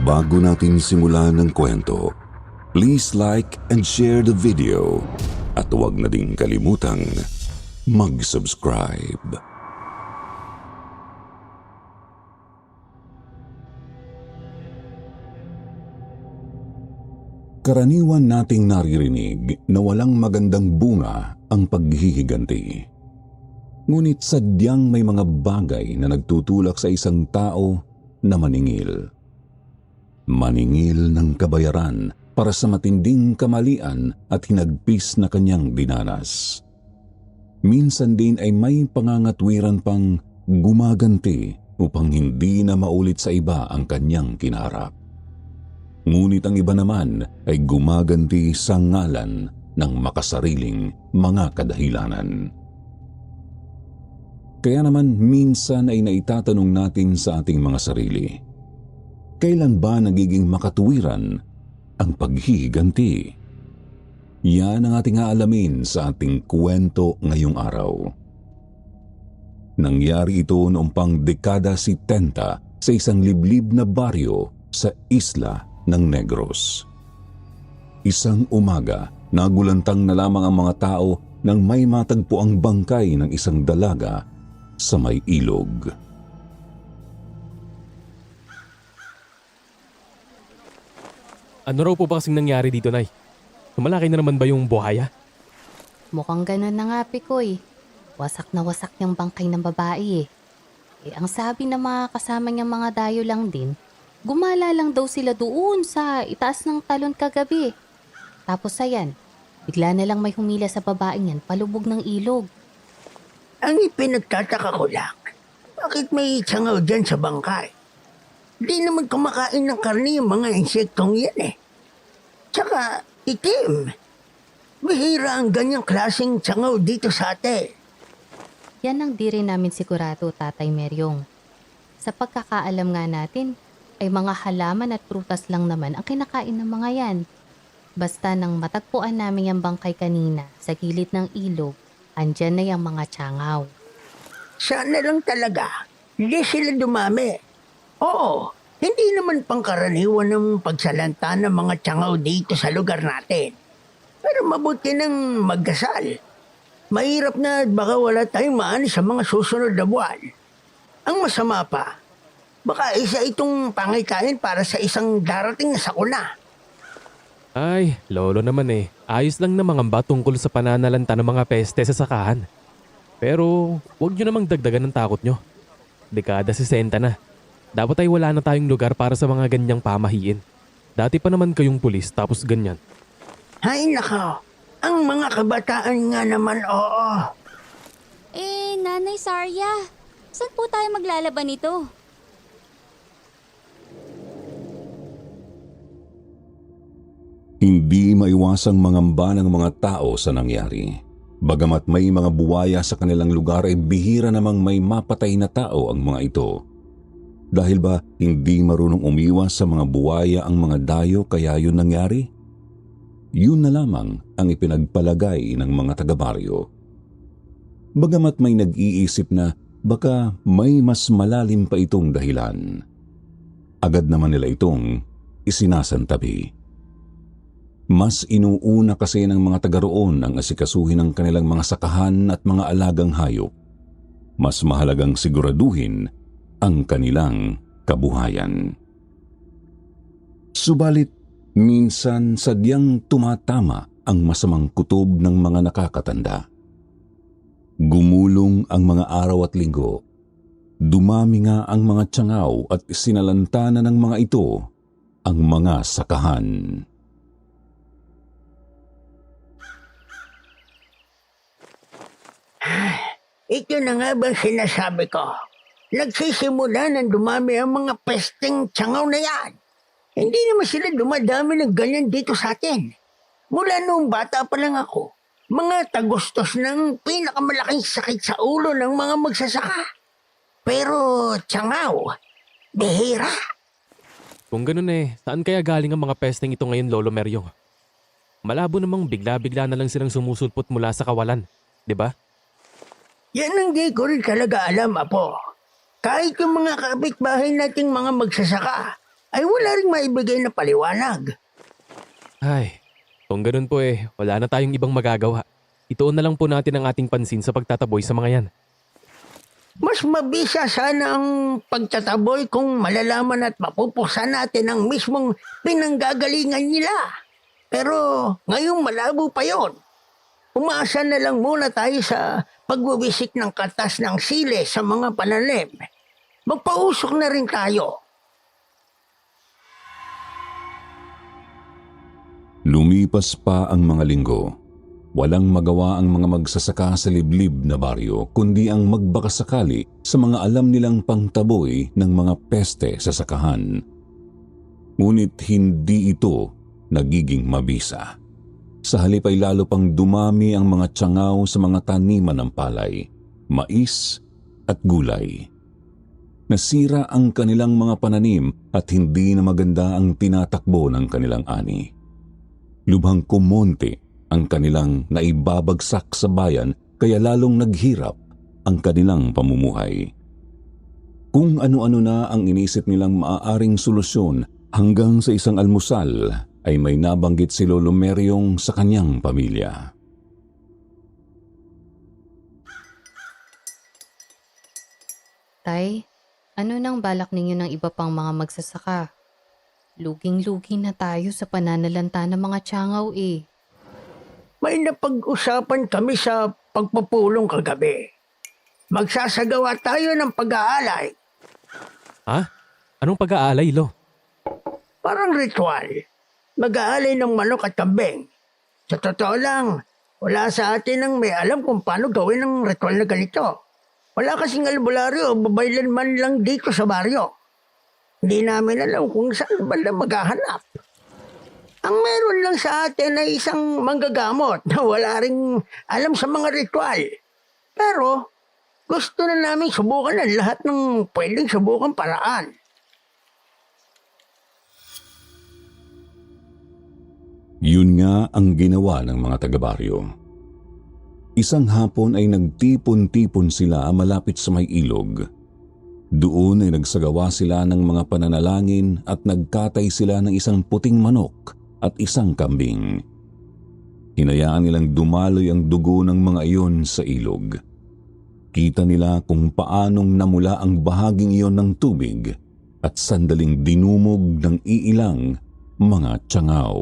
Bago natin simulan ng kwento, please like and share the video at huwag na ding kalimutang mag-subscribe. Karaniwan nating naririnig na walang magandang bunga ang paghihiganti. Ngunit sadyang may mga bagay na nagtutulak sa isang tao na maningil. Maningil ng kabayaran para sa matinding kamalian at hinagpis na kanyang dinanas. Minsan din ay may pangangatwiran pang gumaganti upang hindi na maulit sa iba ang kanyang kinarap. Ngunit ang iba naman ay gumaganti sa ngalan ng makasariling mga kadahilanan. Kaya naman minsan ay naitatanong natin sa ating mga sarili, kailan ba nagiging makatuwiran ang paghihiganti? Yan ang ating aalamin sa ating kwento ngayong araw. Nangyari ito noong pang dekada 70 sa isang liblib na baryo sa isla ng Negros. Isang umaga, nagulantang na lamang ang mga tao nang may matagpo ang bangkay ng isang dalaga sa may ilog. Ano raw po ba kasing nangyari dito, Nay? Malaki na naman ba yung buhaya? Mukhang ganun na nga, Pikoy. Wasak na wasak yung bangkay ng babae eh. Ang sabi ng mga kasama niyang mga dayo lang din, gumala lang daw sila doon sa itaas ng talon kagabi. Tapos ayan, bigla na lang may humila sa babaeng yan palubog ng ilog. Ang ipinagtataka ko lang, bakit may tsangaw dyan sa bangkay? Di naman kumakain ng karne yung mga insektong yan eh. Tsaka itim. Bihira ang ganyang klaseng tsangaw dito sa atin. Yan ang di rin namin sigurado, Tatay Meryong. Sa pagkakaalam nga natin, ay mga halaman at prutas lang naman ang kinakain ng mga yan. Basta nang matagpuan namin yung bangkay kanina sa gilid ng ilog, andyan na yung mga tsangaw. Sana lang talaga, hindi sila dumami. Oo, hindi naman pangkaraniwan ng pagsalanta ng mga tsangaw dito sa lugar natin. Pero mabuti nang magdasal. Mahirap na at baka wala tayong maani sa mga susunod na buwan. Ang masama pa, baka isa itong pangikain para sa isang darating na sakuna. Ay, lolo naman eh. Ayos lang na mangamba tungkol sa pananalanta ng mga peste sa sakahan. Pero huwag nyo namang dagdagan ng takot nyo. Dekada 60 na. Dapat ay wala na tayong lugar para sa mga ganyang pamahiin. Dati pa naman kayong pulis tapos ganyan. Hay nakaw, ang mga kabataan nga naman oo. Nanay Sarya, saan po tayo maglalaban nito? Hindi maiwasang mangamba ng mga tao sa nangyari. Bagamat may mga buwaya sa kanilang lugar ay bihira namang may mapatay na tao ang mga ito. Dahil ba hindi marunong umiwas sa mga buwaya ang mga dayo kaya yun nangyari? Yun na lamang ang ipinagpalagay ng mga taga-baryo. Bagamat may nag-iisip na baka may mas malalim pa itong dahilan. Agad naman nila itong isinasantabi. Mas inuuna kasi ng mga taga roon ang asikasuhin ng kanilang mga sakahan at mga alagang hayop. Mas mahalagang siguraduhin ang kanilang kabuhayan. Subalit, minsan sadyang tumatama ang masamang kutob ng mga nakakatanda. Gumulong ang mga araw at linggo. Dumami nga ang mga tsangaw at sinalantana ng mga ito ang mga sakahan. Ito na nga bang sinasabi ko? Nagsisimula nang dumami ang mga pesteng tsangaw na yan. Hindi naman sila dumadami ng ganyan dito sa atin. Mula noong bata pa lang ako, mga tagustos ng pinakamalaking sakit sa ulo ng mga magsasaka. Pero tsangaw, bihira. Kung ganun saan kaya galing ang mga pesteng ito ngayon, Lolo Meryong? Malabo namang bigla-bigla na lang silang sumusulpot mula sa kawalan, di ba? Yan ang di ko rin talaga alam, Apo. Kahit yung mga kapitbahay nating mga magsasaka, ay wala ring maibigay na paliwanag. Ay, kung ganun po wala na tayong ibang magagawa. Ituon na lang po natin ang ating pansin sa pagtataboy sa mga yan. Mas mabisa sana ang pagtataboy kung malalaman at mapupuksan natin ang mismong pinanggagalingan nila. Pero ngayong malabo pa yon. Umasa na lang muna tayo sa pagwiwisik ng katas ng sili sa mga pananim. Magpausok na rin tayo. Lumipas pa ang mga linggo. Walang magawa ang mga magsasaka sa liblib na baryo kundi ang magbakasakali sa mga alam nilang pangtaboy ng mga peste sa sakahan. Ngunit hindi ito nagiging mabisa. Sa halip ay lalo pang dumami ang mga tiyangaw sa mga taniman ng palay, mais at gulay. Nasira ang kanilang mga pananim at hindi na maganda ang tinatakbo ng kanilang ani. Lubhang kumonti ang kanilang naibabagsak sa bayan kaya lalong naghirap ang kanilang pamumuhay. Kung ano-ano na ang inisip nilang maaaring solusyon hanggang sa isang almusal ay may nabanggit si Lolo Meryong sa kanyang pamilya. Tay, ano nang balak ninyo ng iba pang mga magsasaka? Luging-lugi na tayo sa pananalanta ng mga tiyangaw May napag-usapan kami sa pagpupulong kagabi. Magsasagawa tayo ng pag-aalay. Ha? Anong pag-aalay, Lo? Parang ritual. Mag-aalay ng manok at kambing. Sa totoo lang, wala sa atin ang may alam kung paano gawin ang ritual na ganito. Wala kasing albularyo o babaylan man lang dito sa baryo. Hindi namin alam kung saan ba na maghahanap. Ang meron lang sa atin ay isang manggagamot na wala ring alam sa mga ritual. Pero gusto na namin subukan ang lahat ng pwedeng subukan paraan. Yun nga ang ginawa ng mga taga-baryo. Isang hapon ay nagtipon-tipon sila malapit sa may ilog. Doon ay nagsagawa sila ng mga pananalangin at nagkatay sila ng isang puting manok at isang kambing. Hinayaan nilang dumaloy ang dugo ng mga iyon sa ilog. Kita nila kung paanong namula ang bahaging iyon ng tubig at sandaling dinumog ng iilang mga tiyangaw.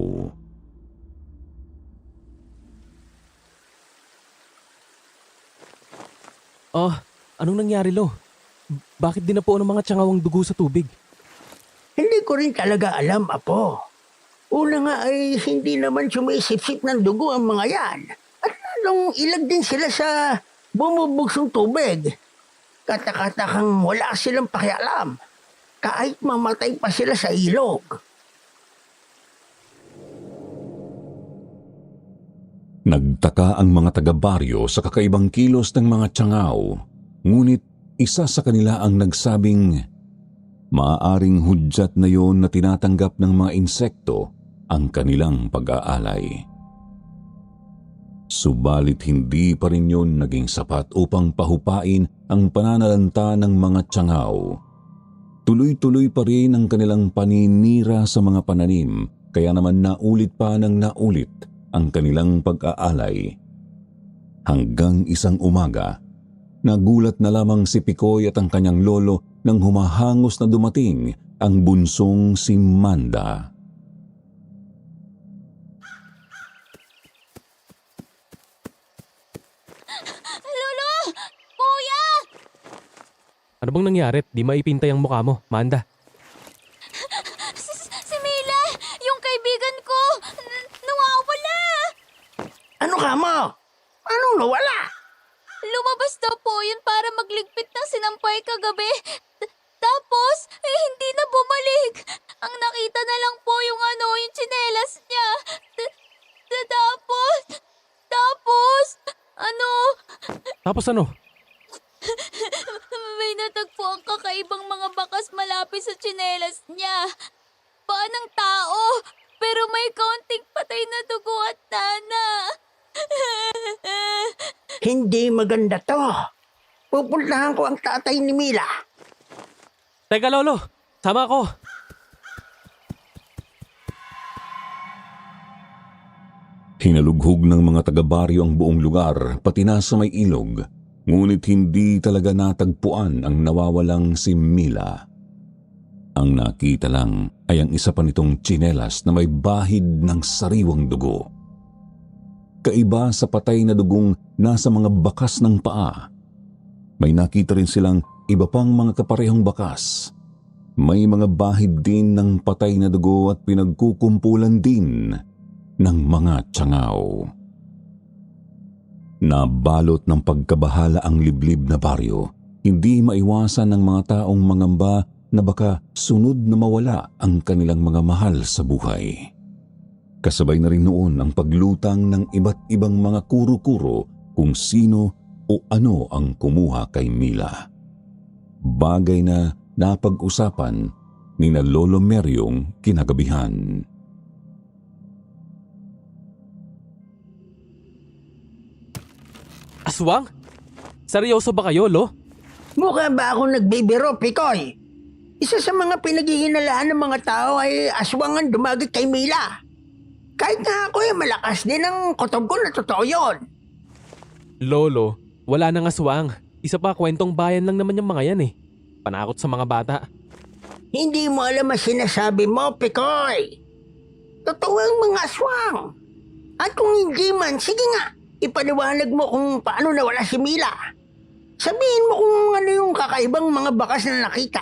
Oh, anong nangyari, Lo? Bakit dinapuan ng mga tiyangaw ang dugo sa tubig? Hindi ko rin talaga alam, Apo. Una nga ay hindi naman sumisip-sip ng dugo ang mga yan. At lalong ilag din sila sa bumubugsong tubig. Katakatakang wala silang pakialam. Kahit mamatay pa sila sa ilog. Nagtaka ang mga taga-baryo sa kakaibang kilos ng mga tiyangaw. Ngunit isa sa kanila ang nagsabing maaaring hudyat na yon na tinatanggap ng mga insekto ang kanilang pag-aalay. Subalit hindi pa rin yun naging sapat upang pahupain ang pananalanta ng mga tiyangaw. Tuloy-tuloy pa rin ang kanilang paninira sa mga pananim, kaya naman naulit pa ng naulit ang kanilang pag-aalay. Hanggang isang umaga, nagulat na lamang si Pikoy at ang kanyang lolo nang humahangos na dumating ang bunsong si Manda. Lolo! Kuya! Ano bang nangyari? Di maipintay ang mukha mo, Manda. Si Mila! Yung kaibigan ko! Nawawala! Ano ka mo? Anong nawala? Lumabas daw po yun para magligpit ng sinampay kagabi. Tapos, hindi na bumalik. Ang nakita na lang po yung yung tsinelas niya. Tapos, Tapos ano? may natagpo ang kakaibang mga bakas malapit sa tsinelas niya. Paa ng tao, pero may kaunting patay na dugo at tana. Hindi maganda to. Pupuntahan ko ang tatay ni Mila. Teka, Lolo. Sama ako. Hinalughog ng mga taga-baryo ang buong lugar, pati na sa may ilog. Ngunit hindi talaga natagpuan ang nawawalang si Mila. Ang nakita lang ay ang isa pa nitong tsinelas na may bahid ng sariwang dugo. Kaiba sa patay na dugong nasa mga bakas ng paa. May nakita rin silang iba pang mga kaparehong bakas. May mga bahid din ng patay na dugo at pinagkukumpulan din ng mga tiyangaw. Nabalot ng pagkabahala ang liblib na baryo. Hindi maiwasan ng mga taong mangamba na baka sunod na mawala ang kanilang mga mahal sa buhay. Kasabay na rin noon ang paglutang ng iba't ibang mga kuro-kuro kung sino o ano ang kumuha kay Mila. Bagay na napag-usapan ni na Lolo Meryong kinagabihan. Aswang? Seryoso ba kayo, Lo? Mukha ba ako nagbibiro, Pikoy? Isa sa mga pinaghihinalaan ng mga tao ay aswangan dumagit kay Mila. Kahit na ako ay malakas din ang kutob ko na totoo yun. Lolo, wala nang aswang. Isa pa kwentong bayan lang naman yung mga yan eh. Panakot sa mga bata. Hindi mo alam ang sinasabi mo, Pikoy. Totoo ang mga aswang. At kung hindi man, sige nga, ipaliwanag mo kung paano nawala si Mila. Sabihin mo kung ano yung kakaibang mga bakas na nakita.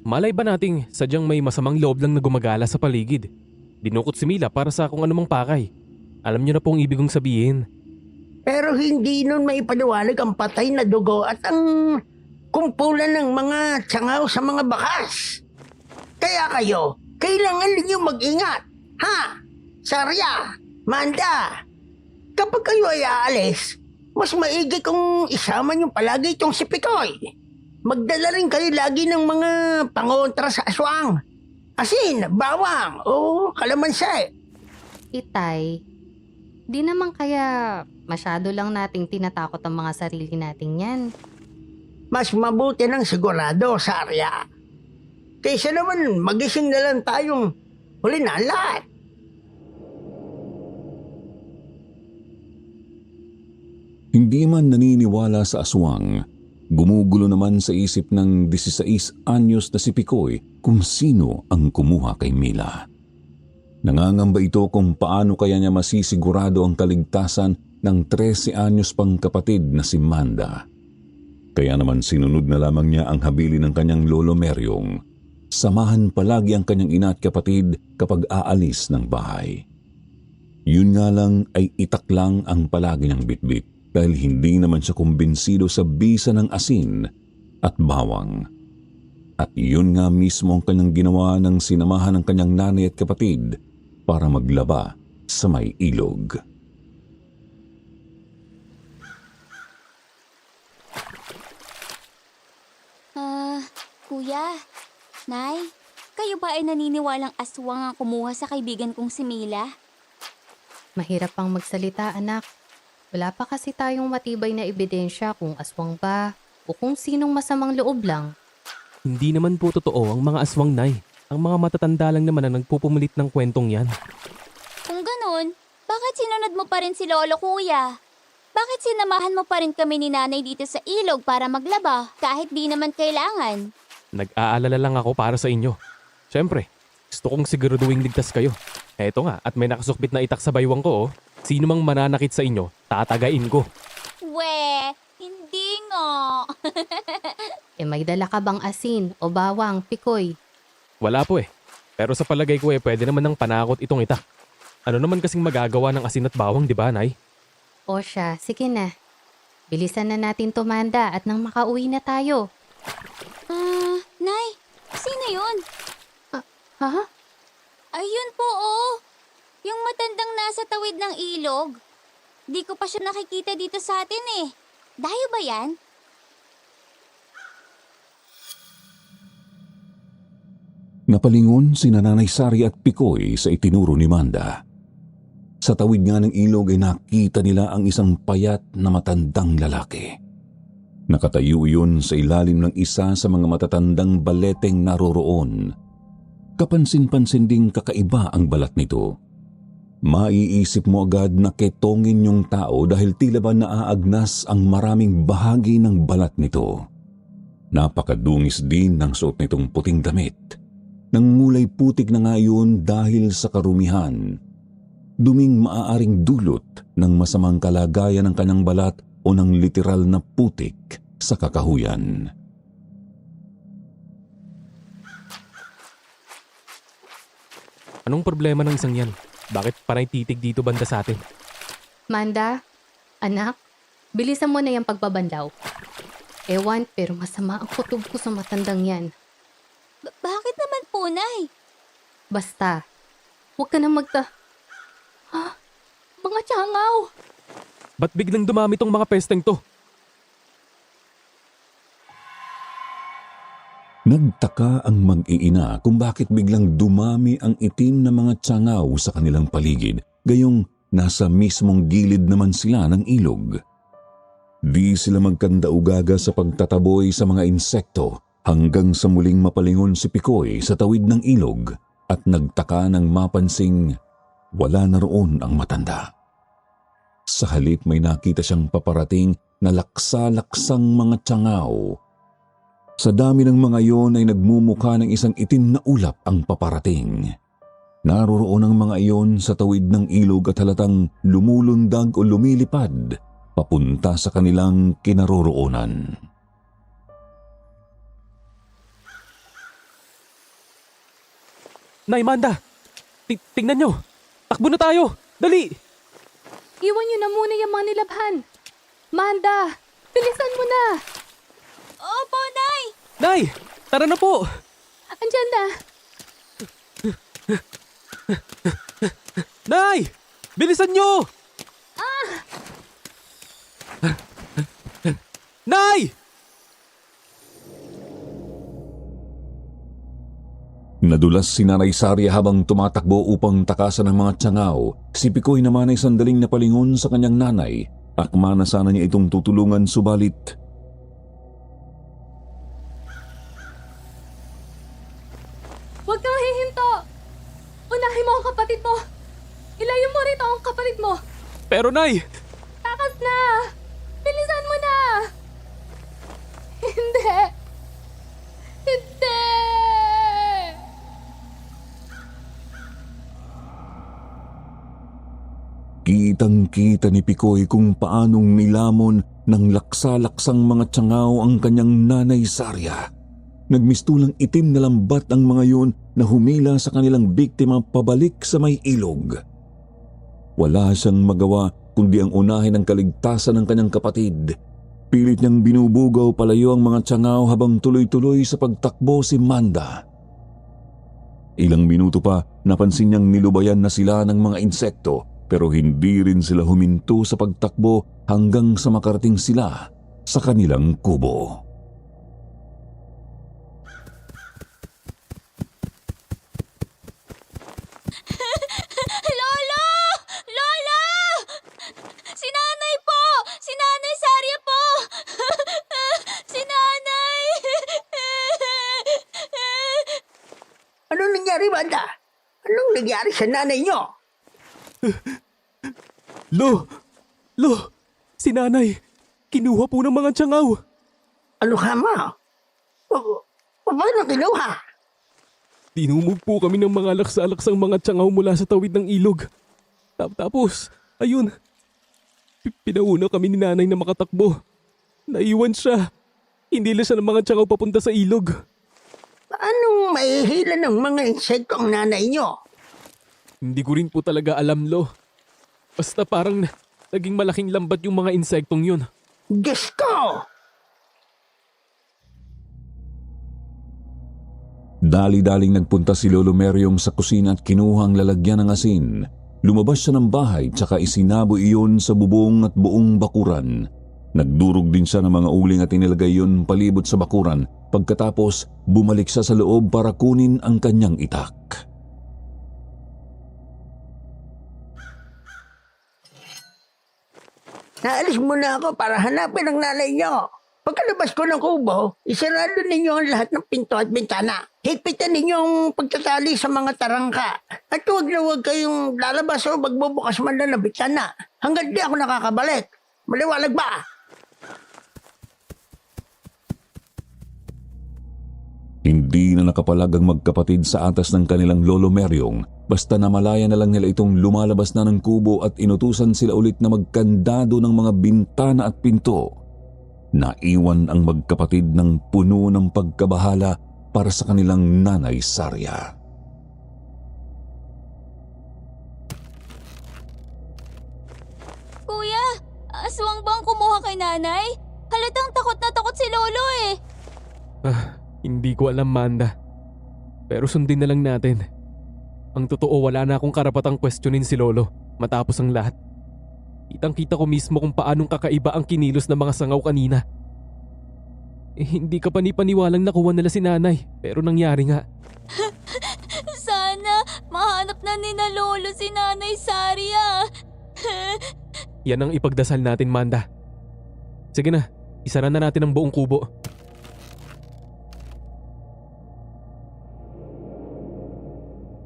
Malay ba nating sadyang may masamang loob lang na gumagala sa paligid? Dinukot si Mila para sa kung anumang pakay. Alam niyo na pong ibig kong sabihin. Pero hindi nun maipaliwanag ang patay na dugo at ang kumpulan ng mga tiyangaw sa mga bakas. Kaya kayo, kailangan ninyo mag-ingat. Ha? Sarya, Manda, kapag kayo ay aalis, mas maigi kung isama niyo palagi itong si Pikoy. Magdala rin kayo lagi ng mga pangontra sa aswang. Asin, bawang, o kalamansi. Itay, di naman kaya masyado lang nating tinatakot ang mga sarili nating yan. Mas mabuti ng sigurado, Sarya. Kaysa naman magising na lang tayong huli na lahat. Hindi man naniniwala sa aswang, gumugulo naman sa isip ng 16 anyos na si Pikoy kung sino ang kumuha kay Mila. Nangangamba ito kung paano kaya niya masisigurado ang kaligtasan ng 13 anyos pang kapatid na si Manda. Kaya naman sinunod na lamang niya ang habili ng kanyang lolo Meryong. Samahan palagi ang kanyang ina at kapatid kapag aalis ng bahay. Yun nga lang ay itak lang ang palagi niyang bitbit dahil hindi naman siya kumbinsido sa bisa ng asin at bawang. At yun nga mismo ang kanyang ginawa ng sinamahan ng kanyang nanay at kapatid para maglaba sa may ilog. Kuya, Nay, kayo ba ay naniniwalang aswang ang kumuha sa kaibigan kong si Mila? Mahirap pang magsalita, anak. Wala pa kasi tayong matibay na ebidensya kung aswang ba o kung sinong masamang loob lang. Hindi naman po totoo ang mga aswang, Nay. Ang mga matatanda lang naman ang nagpupumulit ng kwentong yan. Kung ganun, bakit sinunod mo pa rin si Lolo, Kuya? Bakit sinamahan mo pa rin kami ni Nanay dito sa ilog para maglaba kahit di naman kailangan? Nag-aalala lang ako para sa inyo. Siyempre, gusto kong siguraduhin ligtas kayo. Eto nga, at may nakasukbit na itak sa baywang ko, oh. Sino mang mananakit sa inyo, tatagain ko. We, hindi nga. May dala ka bang asin o bawang, Pikoy? Wala po eh. Pero sa palagay ko pwede naman ng panakot itong itak. Ano naman kasing magagawa ng asin at bawang, di ba, Nay? O siya, sige na. Bilisan na natin tumanda at nang makauwi na tayo. Nay, sino yun? Ha? Ayun po, oh. Yung matandang nasa tawid ng ilog. Di ko pa siya nakikita dito sa atin eh. Dayo ba yan? Napalingon si Nanay Sari at Pikoy sa itinuro ni Manda. Sa tawid nga ng ilog ay nakita nila ang isang payat na matandang lalaki. Nakatayo yun sa ilalim ng isa sa mga matatandang baleteng naroroon. Kapansin-pansin ding kakaiba ang balat nito. Maiisip mo agad na ketongin yung tao dahil tila ba naaagnas ang maraming bahagi ng balat nito. Napakadungis din ng suot nitong puting damit. Nang mulay putik na nga yun dahil sa karumihan. Duming maaaring dulot ng masamang kalagayan ng kanyang balat o ng literal na putik sa kakahuyan. Anong problema ng isang yan? Bakit panay titig dito banda sa atin? Manda, anak, bilisan mo na yung pagbabandaw. Ewan, pero masama ang kutob ko sa matandang yan. Bakit naman po, Nay? Basta, huwag ka na mga tsangaw! Ba't biglang dumami tong mga pesteng to? Nagtaka ang mag-iina kung bakit biglang dumami ang itim na mga tsangaw sa kanilang paligid, gayong nasa mismong gilid naman sila ng ilog. Di sila magkandaugaga sa pagtataboy sa mga insekto hanggang sa muling mapalingon si Pikoy sa tawid ng ilog at nagtaka nang mapansing wala na roon ang matanda. Sa halip may nakita siyang paparating na laksa-laksang mga tsangaw. Sa dami ng mga iyon ay nagmumukha ng isang itim na ulap ang paparating. Naroroon ang mga iyon sa tawid ng ilog at halatang lumulundag o lumilipad papunta sa kanilang kinaroroonan. Nay, Manda! Tingnan nyo! Takbo na tayo! Dali! Iwan niyo na muna yung mga nilabhan. Manda, bilisan mo na! Opo, Nay! Nay! Tara na po! Andyan na! Nay! Bilisan nyo! Nay! Nadulas si Nanay Sarya habang tumatakbo upang takasan ng mga tsangaw. Si Pikoy naman ay sandaling napalingon sa kanyang nanay. Akma na sana niya itong tutulungan subalit Huwag kang hihinto! Unahin mo ang kapatid mo! Ilayo mo rito ang kapatid mo! Pero Nay! Takas na! Bilisan mo na! Hindi! Hindi! kitang-kita ni Pikoy kung paanong nilamon ng laksa-laksang mga tsangaw ang kanyang Nanay Sarya. Nagmistulang itim na lambat ang mga yun na humila sa kanilang biktima pabalik sa may ilog. Wala siyang magawa kundi ang unahin ang kaligtasan ng kanyang kapatid. Pilit niyang binubugaw palayo ang mga tsangaw habang tuloy-tuloy sa pagtakbo si Manda. Ilang minuto pa napansin niyang nilubayan na sila ng mga insekto pero hindi rin sila huminto sa pagtakbo hanggang sa makarating sila sa kanilang kubo. Lolo! Lola! Si Nanay po! Si Nanay Sarya po! Si Nanay! Anong nangyari, Manda? Anong nangyari sa nanay niyo? Lo! Si Nanay! Kinuha po ng mga tsangaw! Ano ka, ma? Paano kinuha? Tinumog po kami ng mga laksa-laksang mga tsangaw mula sa tawid ng ilog. Tapos, ayun. Pinauna kami ni Nanay na makatakbo. Naiwan siya. Hindi lang siya ng mga tsangaw papunta sa ilog. Paano mahihila ng mga insekto ang nanay niyo? Hindi ko rin po talaga alam, Lo. Basta parang naging malaking lambat yung mga insektong yun. Diyos ko! Dali-daling nagpunta si Lolo Meryong sa kusina at kinuha ang lalagyan ng asin. Lumabas siya ng bahay tsaka isinabo iyon sa bubong at buong bakuran. Nagdurog din siya ng mga uling at inilagay yun palibot sa bakuran. Pagkatapos, bumalik siya sa loob para kunin ang kanyang itak. Naalis muna ako para hanapin ang nanay niyo. Pagkalabas ko ng kubo, isarado ninyo ang lahat ng pinto at bintana. Higpitan ninyo ang pagtatali sa mga tarangka. At huwag na huwag kayong lalabas o magbubukas man lang ng bintana. Hanggang di ako nakakabalik. Maliwalag ba? Hindi na nakapalag ang magkapatid sa atas ng kanilang lolo Meryong, basta namalaya na lang nila itong lumalabas na ng kubo at inutusan sila ulit na magkandado ng mga bintana at pinto. Naiwan ang magkapatid ng puno ng pagkabahala para sa kanilang nanay Sarya. Kuya, aswang bang kumuha kay nanay? Halatang takot na takot si Lolo eh. Hindi ko alam, Manda. Pero sundin na lang natin. Ang totoo, wala na akong karapatang questionin si Lolo matapos ang lahat. Kitang-kita ko mismo kung paanong kakaiba ang kinilos ng mga sangaw kanina. Hindi ka panipaniwalang nakuha nila si nanay, pero nangyari nga. Sana mahanap na ni na Lolo si Nanay Sarya. Yan ang ipagdasal natin, Manda. Sige na, isara na natin ang buong kubo.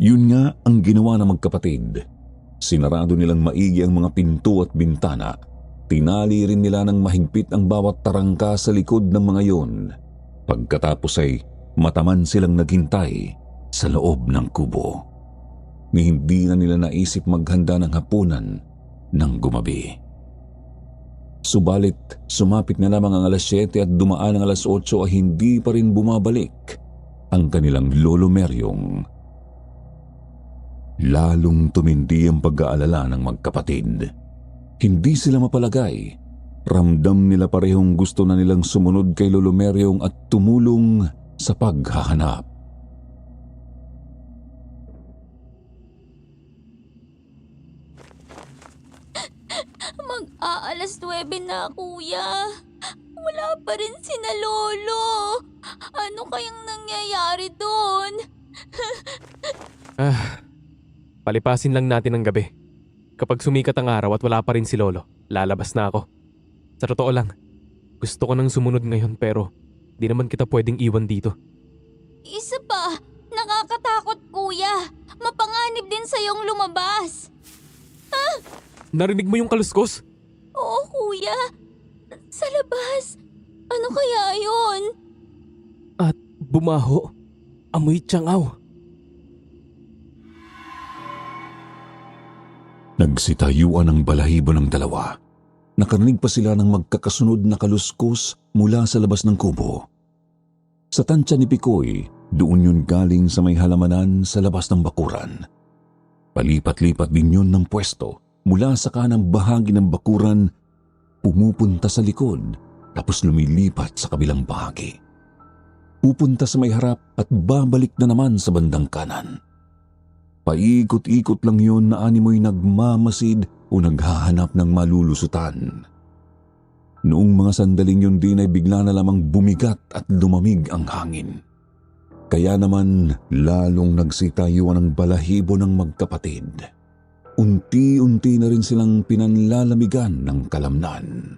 Yun nga ang ginawa ng magkapatid. Sinarado nilang maigi ang mga pinto at bintana. Tinali rin nila ng mahigpit ang bawat tarangka sa likod ng mga yun. Pagkatapos ay mataman silang naghintay sa loob ng kubo. Ni hindi na nila naisip maghanda ng hapunan ng gumabi. Subalit, sumapit na lamang ang alas 7 at dumaan ang alas 8 ay hindi pa rin bumabalik ang kanilang lolo Meryong. Lalong tumindi ang pag-aalala ng magkapatid. Hindi sila mapalagay. Ramdam nila parehong gusto na nilang sumunod kay Lolo Meryong at tumulong sa paghahanap. Mag-aalas 9 na, kuya. Wala pa rin sina Lolo. Ano kayang nangyayari doon? Palipasin lang natin ang gabi. Kapag sumikat ang araw at wala pa rin si Lolo, lalabas na ako. Sa totoo lang, gusto ko nang sumunod ngayon pero di naman kita pwedeng iwan dito. Isa pa, nakakatakot, kuya. Mapanganib din sa'yong lumabas. Narinig mo yung kaluskos? Oo, kuya. Sa labas. Ano kaya yun? At bumaho. Amoy tsangaw. Nagsitayuan ang balahibo ng dalawa. Nakarinig pa sila ng magkakasunod na kaluskos mula sa labas ng kubo. Sa tansya ni Pikoy, doon yun galing sa may halamanan sa labas ng bakuran. Palipat-lipat din yun ng pwesto mula sa kanang bahagi ng bakuran, pumupunta sa likod tapos lumilipat sa kabilang bahagi. Pupunta sa may harap at babalik na naman sa bandang kanan. Paikot-ikot lang yun na animoy nagmamasid o naghahanap ng malulusutan. Noong mga sandaling yun din ay bigla na lamang bumigat at lumamig ang hangin. Kaya naman lalong nagsitayuan ang balahibo ng magkapatid. Unti-unti na rin silang pinanlalamigan ng kalamnan.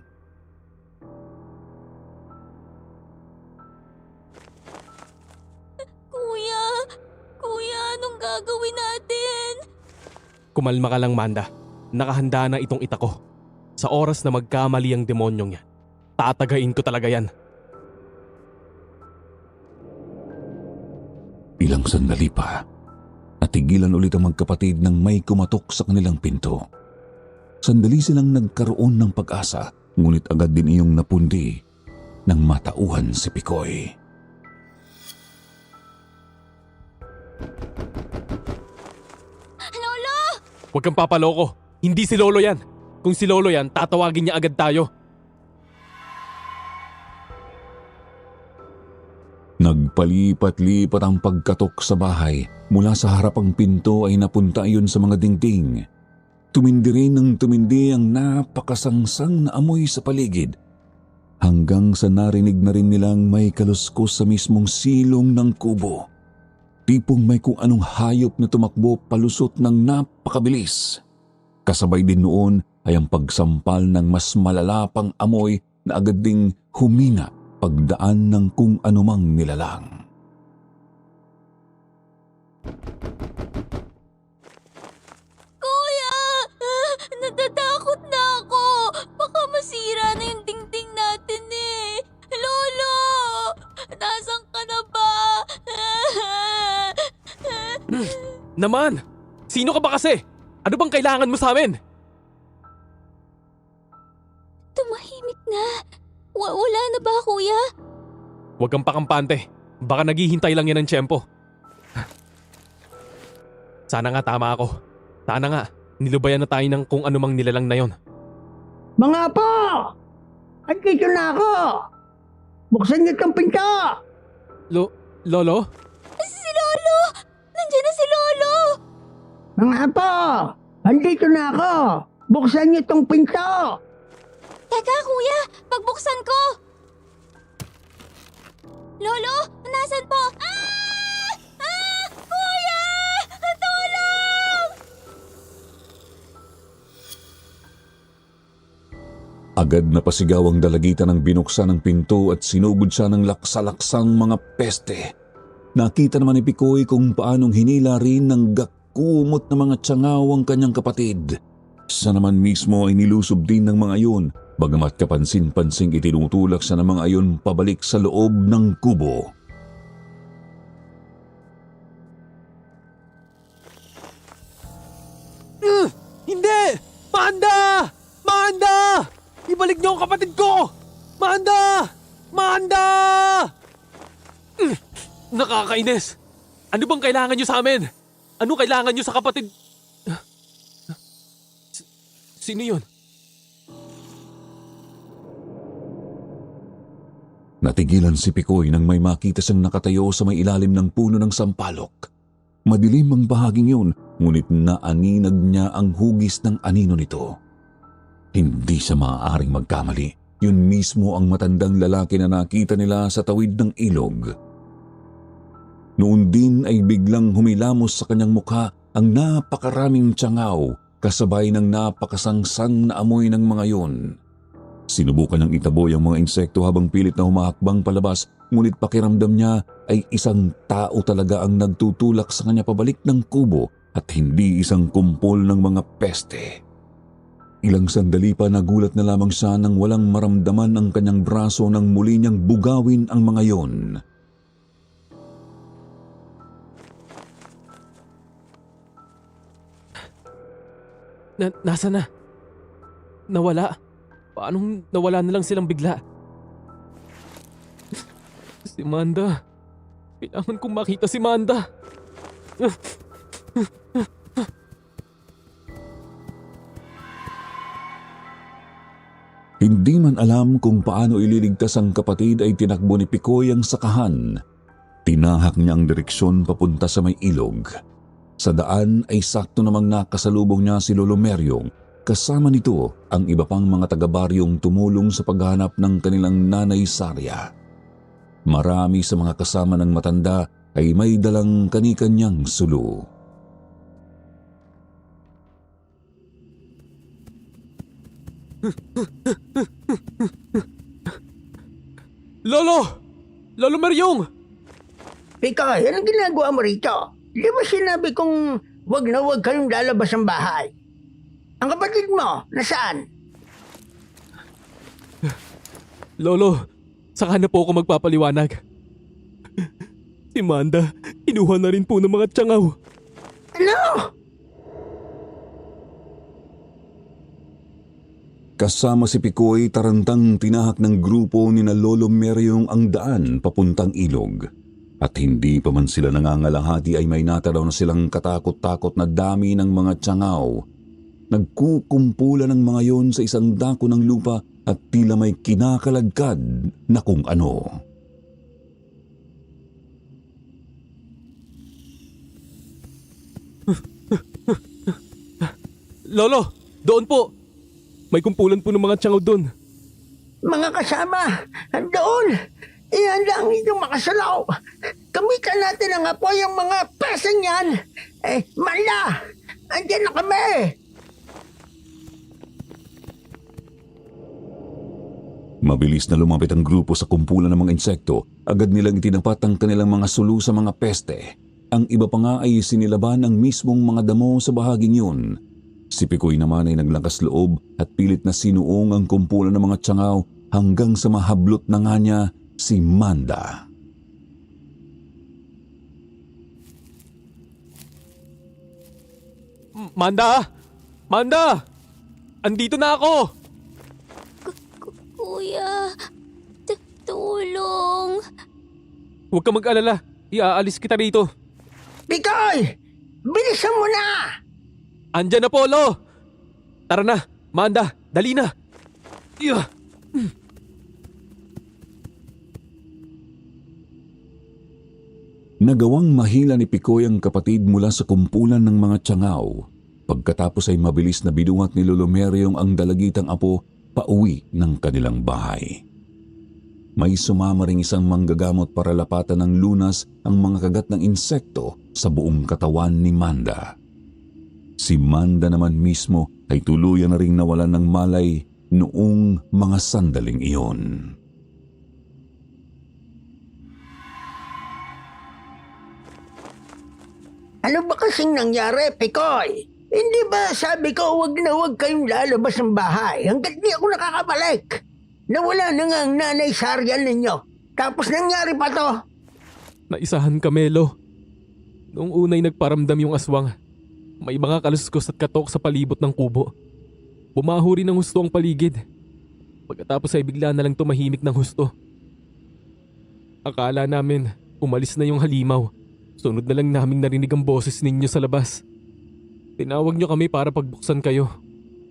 Kuya, anong gagawin natin? Kumalma ka lang, Manda. Nakahanda na itong ita ko. Sa oras na magkamali ang demonyong yan, tatagain ko talaga yan. Ilang sandali pa, natigilan ulit ang magkapatid nang may kumatok sa kanilang pinto. Sandali silang nagkaroon ng pag-asa, ngunit agad din iyong napundi ng matauhan si Pikoy. Lolo! Huwag kang papaloko. Hindi si Lolo yan. Kung si Lolo yan, tatawagin niya agad tayo. Nagpalipat-lipat ang pagkatok sa bahay. Mula sa harapang pinto ay napunta iyon sa mga dingding. Tumindi rin ng tumindi ang napakasangsang na amoy sa paligid. Hanggang sa narinig na rin nilang may kaluskos sa mismong silong ng kubo. Tipong may kung anong hayop na tumakbo palusot ng napakabilis. Kasabay din noon ay ang pagsampal ng mas malala pang amoy na agad ding humina pagdaan ng kung anumang nilalang. Kuya! Natatakot na ako! Baka masira na yung dingding natin eh! Lolo! Nasaan ka na ba? Naman! Sino ka ba kasi? Ano bang kailangan mo sa amin? Tumahimik na. Wala na ba, kuya? Huwag kang pakampante. Baka naghihintay lang yan ng tiyempo. Sana nga tama ako. Sana nga, nilubayan na tayo ng kung anumang nilalang na yon. Mga apo! Andito na ako! Buksan niyo itong pinto! Lolo? Si Lolo! Nandiyan na si Lolo! Mga apo! Andito na ako! Buksan niyo itong pinto! Teka, kuya! Pagbuksan ko! Lolo! Nasaan po? Ah! Ah! Kuya! Tulong! Agad na pasigaw ang dalagitan ng binuksan ng pinto at sinugod siya ng laksalaksang mga peste. Nakita naman ni Pikoy kung paanong hinila rin ng gakumot na mga tiyangaw ang kanyang kapatid. Siya naman mismo ay nilusob din ng mga iyon, bagamat kapansin-pansing itinutulak siya ng mga iyon pabalik sa loob ng kubo. Hindi! Manda! Manda! Ibalik niyo ang kapatid ko! Manda! Manda! Nakakainis! Ano bang kailangan niyo sa amin? Ano kailangan niyo sa kapatid? Sino yun? Natigilan si Pikoy nang may makita siyang nakatayo sa may ilalim ng puno ng sampalok. Madilim ang bahaging yun, ngunit naaninag niya ang hugis ng anino nito. Hindi siya maaaring magkamali. Yun mismo ang matandang lalaki na nakita nila sa tawid ng ilog. Noon din ay biglang humilamos sa kanyang mukha ang napakaraming tiyangaw, kasabay ng napakasangsang na amoy ng mga yun. Sinubukan niyang itaboy ang mga insekto habang pilit na humahakbang palabas, ngunit pakiramdam niya ay isang tao talaga ang nagtutulak sa kanya pabalik ng kubo at hindi isang kumpol ng mga peste. Ilang sandali pa nagulat na lamang siya nang walang maramdaman ang kanyang braso nang muli niyang bugawin ang mga yon. Nasa na? Nawala? Paanong nawala na lang silang bigla? Si Manda. Kailangan kong makita si Manda. Hindi man alam kung paano ililigtas ang kapatid ay tinakbo ni Pikoy ang sakahan. Tinahak niya ang direksyon papunta sa may ilog. Sa daan ay sakto namang nakasalubong niya si Lolo Meryong. Kasama nito ang iba pang mga taga-baryong tumulong sa paghahanap ng kanilang nanay Sarya. Marami sa mga kasama ng matanda ay may dalang kani-kanyang sulo. Lolo! Lolo Meryong! Pikoy, anong ginagawa mo rito? Di ba sinabi kong wag na wag kayong lalabas ng bahay? Ang kapatid mo, nasaan? Lolo, saka na po ako magpapaliwanag. Si Manda, kinuha na rin po ng mga tiyangaw. Ano? Kasama si Pikoy, tarantang tinahak ng grupo ni na Lolo Meryong ang daan papuntang ilog. At hindi pa man sila nangangalahati ay may nataraw na silang katakot-takot na dami ng mga tiyangaw. Nagkukumpulan ng mga yon sa isang dako ng lupa at tila may kinakaladkad na kung ano. Lolo, doon po! May kumpulan po ng mga tiyangaw doon. Mga kasama, andoon! Ihanda ang inyong makasalaw! Gamitan natin ang apoy ang mga peseng yan! Mala! Andyan na kami! Mabilis na lumapit ang grupo sa kumpulan ng mga insekto. Agad nilang itinapat ang kanilang mga sulu sa mga peste. Ang iba pa nga ay sinilaban ang mismong mga damo sa bahaging yun. Si Pikoy naman ay naglakas loob at pilit na sinuong ang kumpulan ng mga tiyangaw hanggang sa mahablot na nga niya si Manda. Manda! Manda! Andito na ako! Kuya, tulong. Huwag ka mag-alala. Iaalis kita rito. Pikoy! Bilisan mo na! Andyan na, Polo! Tara na, Manda, dali na! Yeah. Nagawang mahila ni Pikoy ang kapatid mula sa kumpulan ng mga tiyangaw. Pagkatapos ay mabilis na binuhat ni Lolo Meryong ang dalagitang apo pauwi ng kanilang bahay. May sumama ring isang manggagamot para lapatan ng lunas ang mga kagat ng insekto sa buong katawan ni Manda. Si Manda naman mismo ay tuluyan na ring nawalan ng malay noong mga sandaling iyon. Ano ba kasing nangyari, Pikoy? Hindi ba sabi ko wag na wag kayong lalabas ng bahay hanggat di ako nakakabalik? Nawala na nga ang nanay Sarian ninyo. Tapos nangyari pa to. Naisahan ka, Melo. Noong unay nagparamdam yung aswang, may mga kaluskos at katok sa palibot ng kubo. Bumaho rin ng husto ang paligid. Pagkatapos ay bigla na lang tumahimik ng husto. Akala namin umalis na yung halimaw. Sunod na lang naming narinig ang boses ninyo sa labas. Tinawag nyo kami para pagbuksan kayo.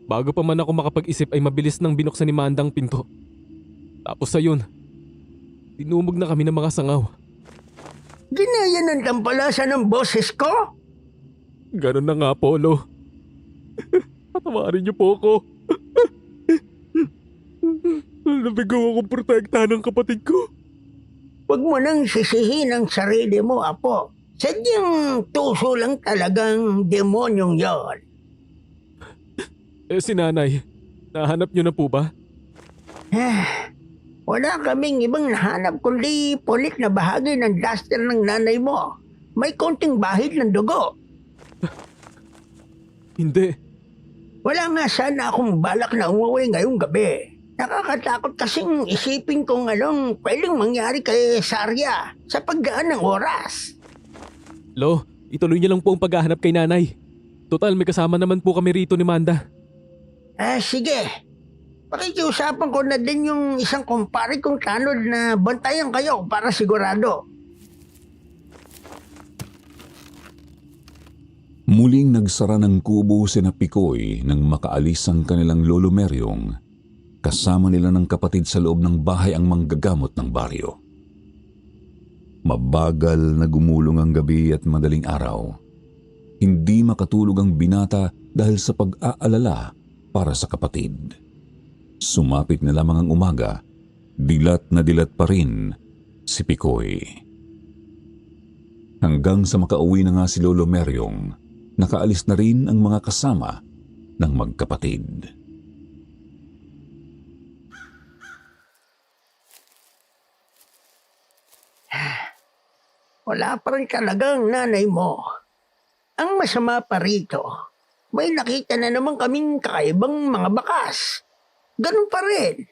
Bago pa man ako makapag-isip ay mabilis nang binuksan ni Manda ang pinto. Tapos ayun, tinumog na kami ng mga sangaw. Ginaya ng tampalasan ng boses ko? Ganun na nga, Polo. Patawarin niyo po ako. Nabigaw akong protektahan ng kapatid ko. Huwag mo nang sisihin ang sarili mo, Apo. Sadyang tuso lang talagang demonyong yon. Si nanay, nahanap niyo na po ba? Wala kaming ibang nahanap kundi pulit na bahagi ng duster ng nanay mo. May konting bahid ng dugo. Hindi. Wala nga sana akong balak na umuwi ngayong gabi. Nakakatakot kasing isipin kung anong pwedeng mangyari kay Sarya sa pagdaan ng oras. Lo, ituloy niyo lang po ang paghahanap kay nanay. Total, may kasama naman po kami rito ni Manda. Sige. Pakikiusapan ko na din yung isang kumpare kong tanod na bantayan kayo para sigurado. Muling nagsara ng kubo sina Pikoy nang makaalis ang kanilang Lolo Meryong. Kasama nila ng kapatid sa loob ng bahay ang manggagamot ng baryo. Mabagal na gumulong ang gabi at madaling araw. Hindi makatulog ang binata dahil sa pag-aalala para sa kapatid. Sumapit na lamang ang umaga, dilat na dilat pa rin si Pikoy. Hanggang sa makauwi na nga si Lolo Meryong, nakaalis na rin ang mga kasama ng magkapatid. Wala pa rin talagang nanay mo. Ang masama pa rito, may nakita na naman kaming kakaibang mga bakas. Ganun pa rin.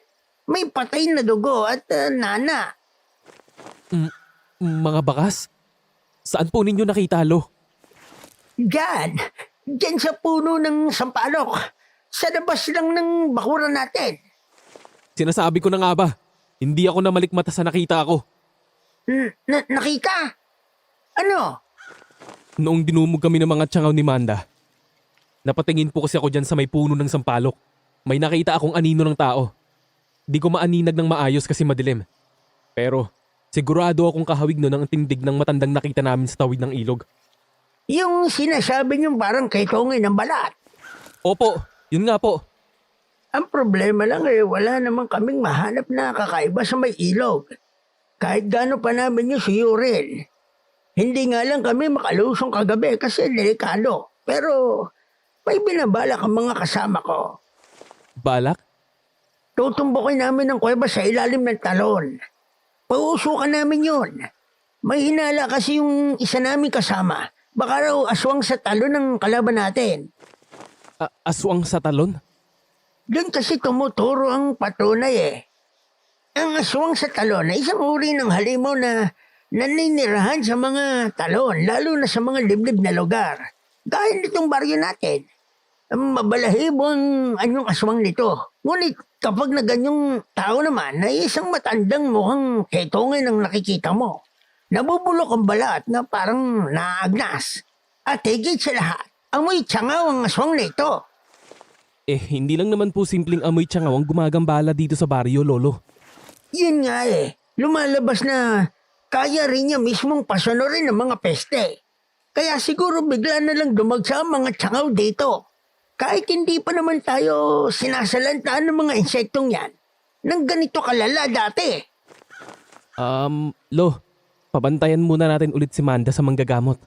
May patay na dugo at nana. Mga bakas? Saan po ninyo nakita, Lo? Diyan sa puno ng sampalok. Sa labas lang ng bakuran natin. Sinasabi ko na nga ba, hindi ako namalikmata sa nakita ko. Nakita? Ano? Noong dinumog kami ng mga tiyangaw ni Manda, napatingin po kasi ako dyan sa may puno ng sampalok. May nakita akong anino ng tao. Di ko maaninag ng maayos kasi madilim. Pero sigurado akong kahawig nun ang tindig ng matandang nakita namin sa tawid ng ilog. Yung sinasabi niyong parang kay Tongay ng balat. Opo, yun nga po. Ang problema lang wala naman kaming mahanap na kakaiba sa may ilog. Kahit gaano pa namin yung suyurin. Hindi nga lang kami makalusong kagabi kasi delikado. Pero may binabalak ang mga kasama ko. Balak? Tutumbukin namin ang kuweba sa ilalim ng talon. Pauusukan namin yon. May hinala kasi yung isa namin kasama. Baka raw aswang sa talon ng kalaban natin. Aswang sa talon? Doon kasi tumuturo ang patunay eh. Ang aswang sa talon ay isang uri ng halimaw na naninirahan sa mga talon, lalo na sa mga liblib na lugar. Gaya nitong baryo natin. Mabalahibo ang anyong aswang nito. Ngunit kapag na ganyong tao naman, ay isang matandang mukhang ketongin ang nakikita mo. Nabubulok ang balat na parang naagnas. At higit sa lahat, amoy tsangaw ang aswang nito. Hindi lang naman po simpleng amoy tiyangaw ang gumagambala dito sa baryo, Lolo. Yun nga eh, lumalabas na kaya rin niya mismong pasonorin ng mga peste. Kaya siguro bigla na lang dumagsa ang mga tsangaw dito. Kahit hindi pa naman tayo sinasalantaan ng mga insektong yan, nang ganito kalala dati. Lo, pabantayan muna natin ulit si Manda sa manggagamot.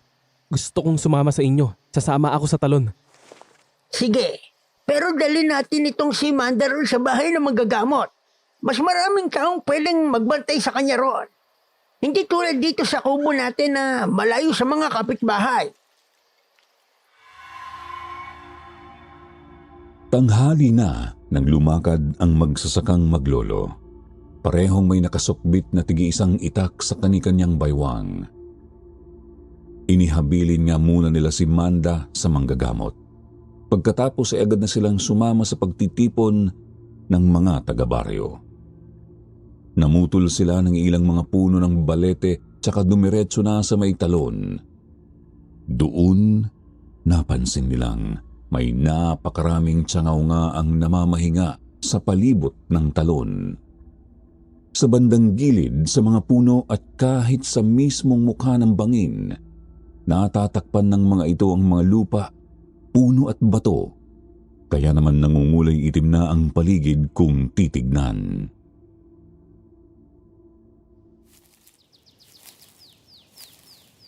Gusto kong sumama sa inyo. Sasama ako sa talon. Sige, pero dalhin natin itong si Mandar sa bahay ng manggagamot. Mas maraming taong pwedeng magbantay sa kanya roon. Hindi tulad dito sa kubo natin na malayo sa mga kapitbahay. Tanghali na nang lumakad ang magsasakang maglolo. Parehong may nakasukbit na tig-isang itak sa kani-kanyang baywang. Inihabilin nga muna nila si Manda sa manggagamot. Pagkatapos ay agad na silang sumama sa pagtitipon ng mga taga-baryo. Namutol sila ng ilang mga puno ng balete tsaka dumiretso na sa may talon. Doon, napansin nilang may napakaraming tsangaw nga ang namamahinga sa palibot ng talon. Sa bandang gilid sa mga puno at kahit sa mismong mukha ng bangin, natatakpan ng mga ito ang mga lupa, puno at bato. Kaya naman nangungulay itim na ang paligid kung titignan.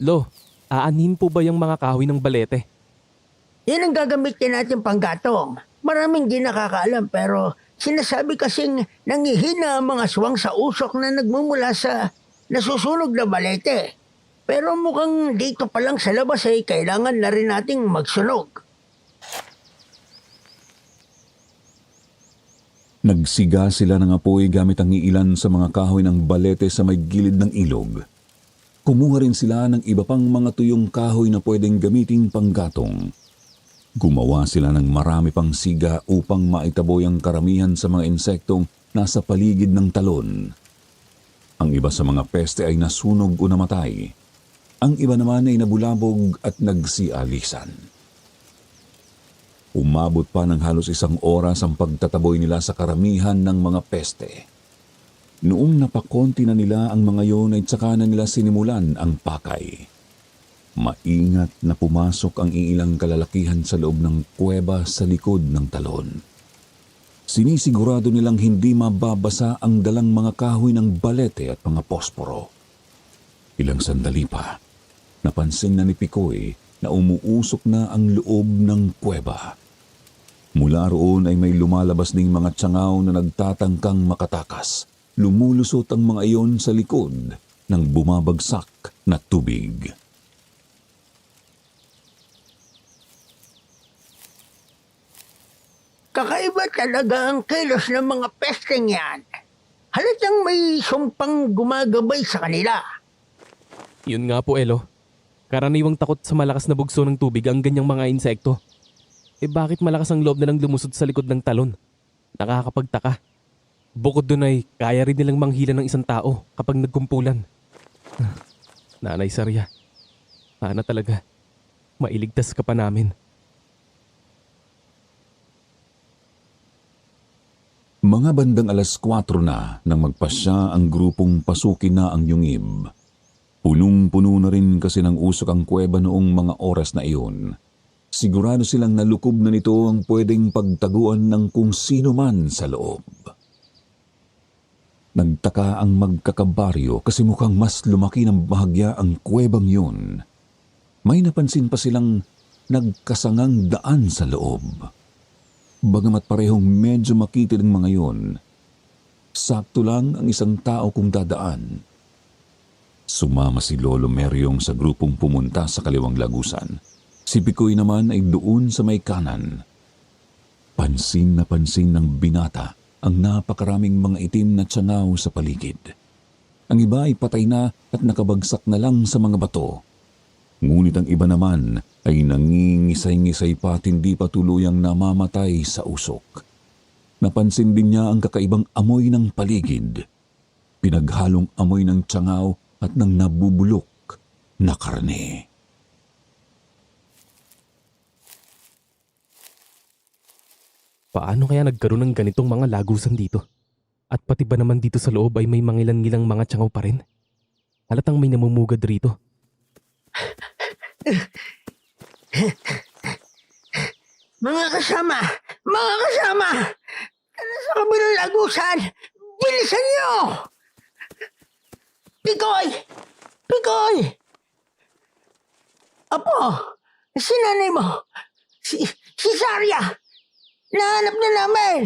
Lo, aanhin po ba yung mga kahoy ng balete? Yan ang gagamitin natin panggatong. Maraming di nakakaalam pero sinasabi kasing nangihina ang mga aswang sa usok na nagmumula sa nasusunog na balete. Pero mukhang dito pa lang sa labas ay kailangan na rin nating magsunog. Nagsiga sila ng apoy gamit ang iilan sa mga kahoy ng balete sa may gilid ng ilog. Kumuha rin sila ng iba pang mga tuyong kahoy na pwedeng gamiting panggatong. Gumawa sila ng marami pang siga upang maitaboy ang karamihan sa mga insektong nasa paligid ng talon. Ang iba sa mga peste ay nasunog o namatay. Ang iba naman ay nabulabog at nagsialisan. Umabot pa ng halos 1 oras ang pagtataboy nila sa karamihan ng mga peste. Noong napakonti na nila ang mga yon ay tsaka na nila sinimulan ang pakay. Maingat na pumasok ang iilang kalalakihan sa loob ng kuweba sa likod ng talon. Sinisigurado nilang hindi mababasa ang dalang mga kahoy ng balete at mga posporo. Ilang sandali pa, napansin na ni Picoy na umuusok na ang loob ng kuweba. Mula roon ay may lumalabas ding mga tsangaw na nagtatangkang makatakas. Lumulusot ang mga iyon sa likod ng bumabagsak na tubig. Kakaiba talaga ang kilos ng mga pesteng yan. Halatang may sumpang gumagabay sa kanila. Yun nga po, Elo. Karaniwang takot sa malakas na bugso ng tubig ang ganyang mga insekto. Bakit malakas ang loob na lang lumusot sa likod ng talon? Nakakapagtaka. Bukod dun ay kaya rin nilang manghila ng isang tao kapag nagkumpulan. Nanay Sarya, sana talaga mailigtas ka pa namin. Mga bandang 4:00 na nang magpasya ang grupong pasukin na ang yungib. Punong-puno na rin kasi ng usok ang kuweba noong mga oras na iyon. Sigurado silang nalukob na nito ang pwedeng pagtaguan ng kung sino man sa loob. Nagtaka ang magkakabaryo kasi mukhang mas lumaki ng bahagya ang kuwebang yun. May napansin pa silang nagkasangang daan sa loob. Bagamat parehong medyo makitid ang mga yun, sakto lang ang isang tao kung dadaan. Sumama si Lolo Meryong sa grupong pumunta sa kaliwang lagusan. Si Pikoy naman ay doon sa may kanan. Pansin na pansin ng binata ang napakaraming mga itim na tiyangaw sa paligid. Ang iba ay patay na at nakabagsak na lang sa mga bato. Ngunit ang iba naman ay nangingisay-ngisay pa at hindi pa tuluyang namamatay sa usok. Napansin din niya ang kakaibang amoy ng paligid. Pinaghalong amoy ng tiyangaw at ng nabubulok na karne. Paano kaya nagkaroon ng ganitong mga lagusan dito? At pati ba naman dito sa loob ay may mangilan-ngilang mga tiyangaw pa rin? Halatang may namumugad rito. Mga kasama! Mga kasama! Tara sa kabilang lagusan! Bilisan niyo! Pikoy! Pikoy! Apo! Si nanay mo! Si Saria! Nahanap na namin!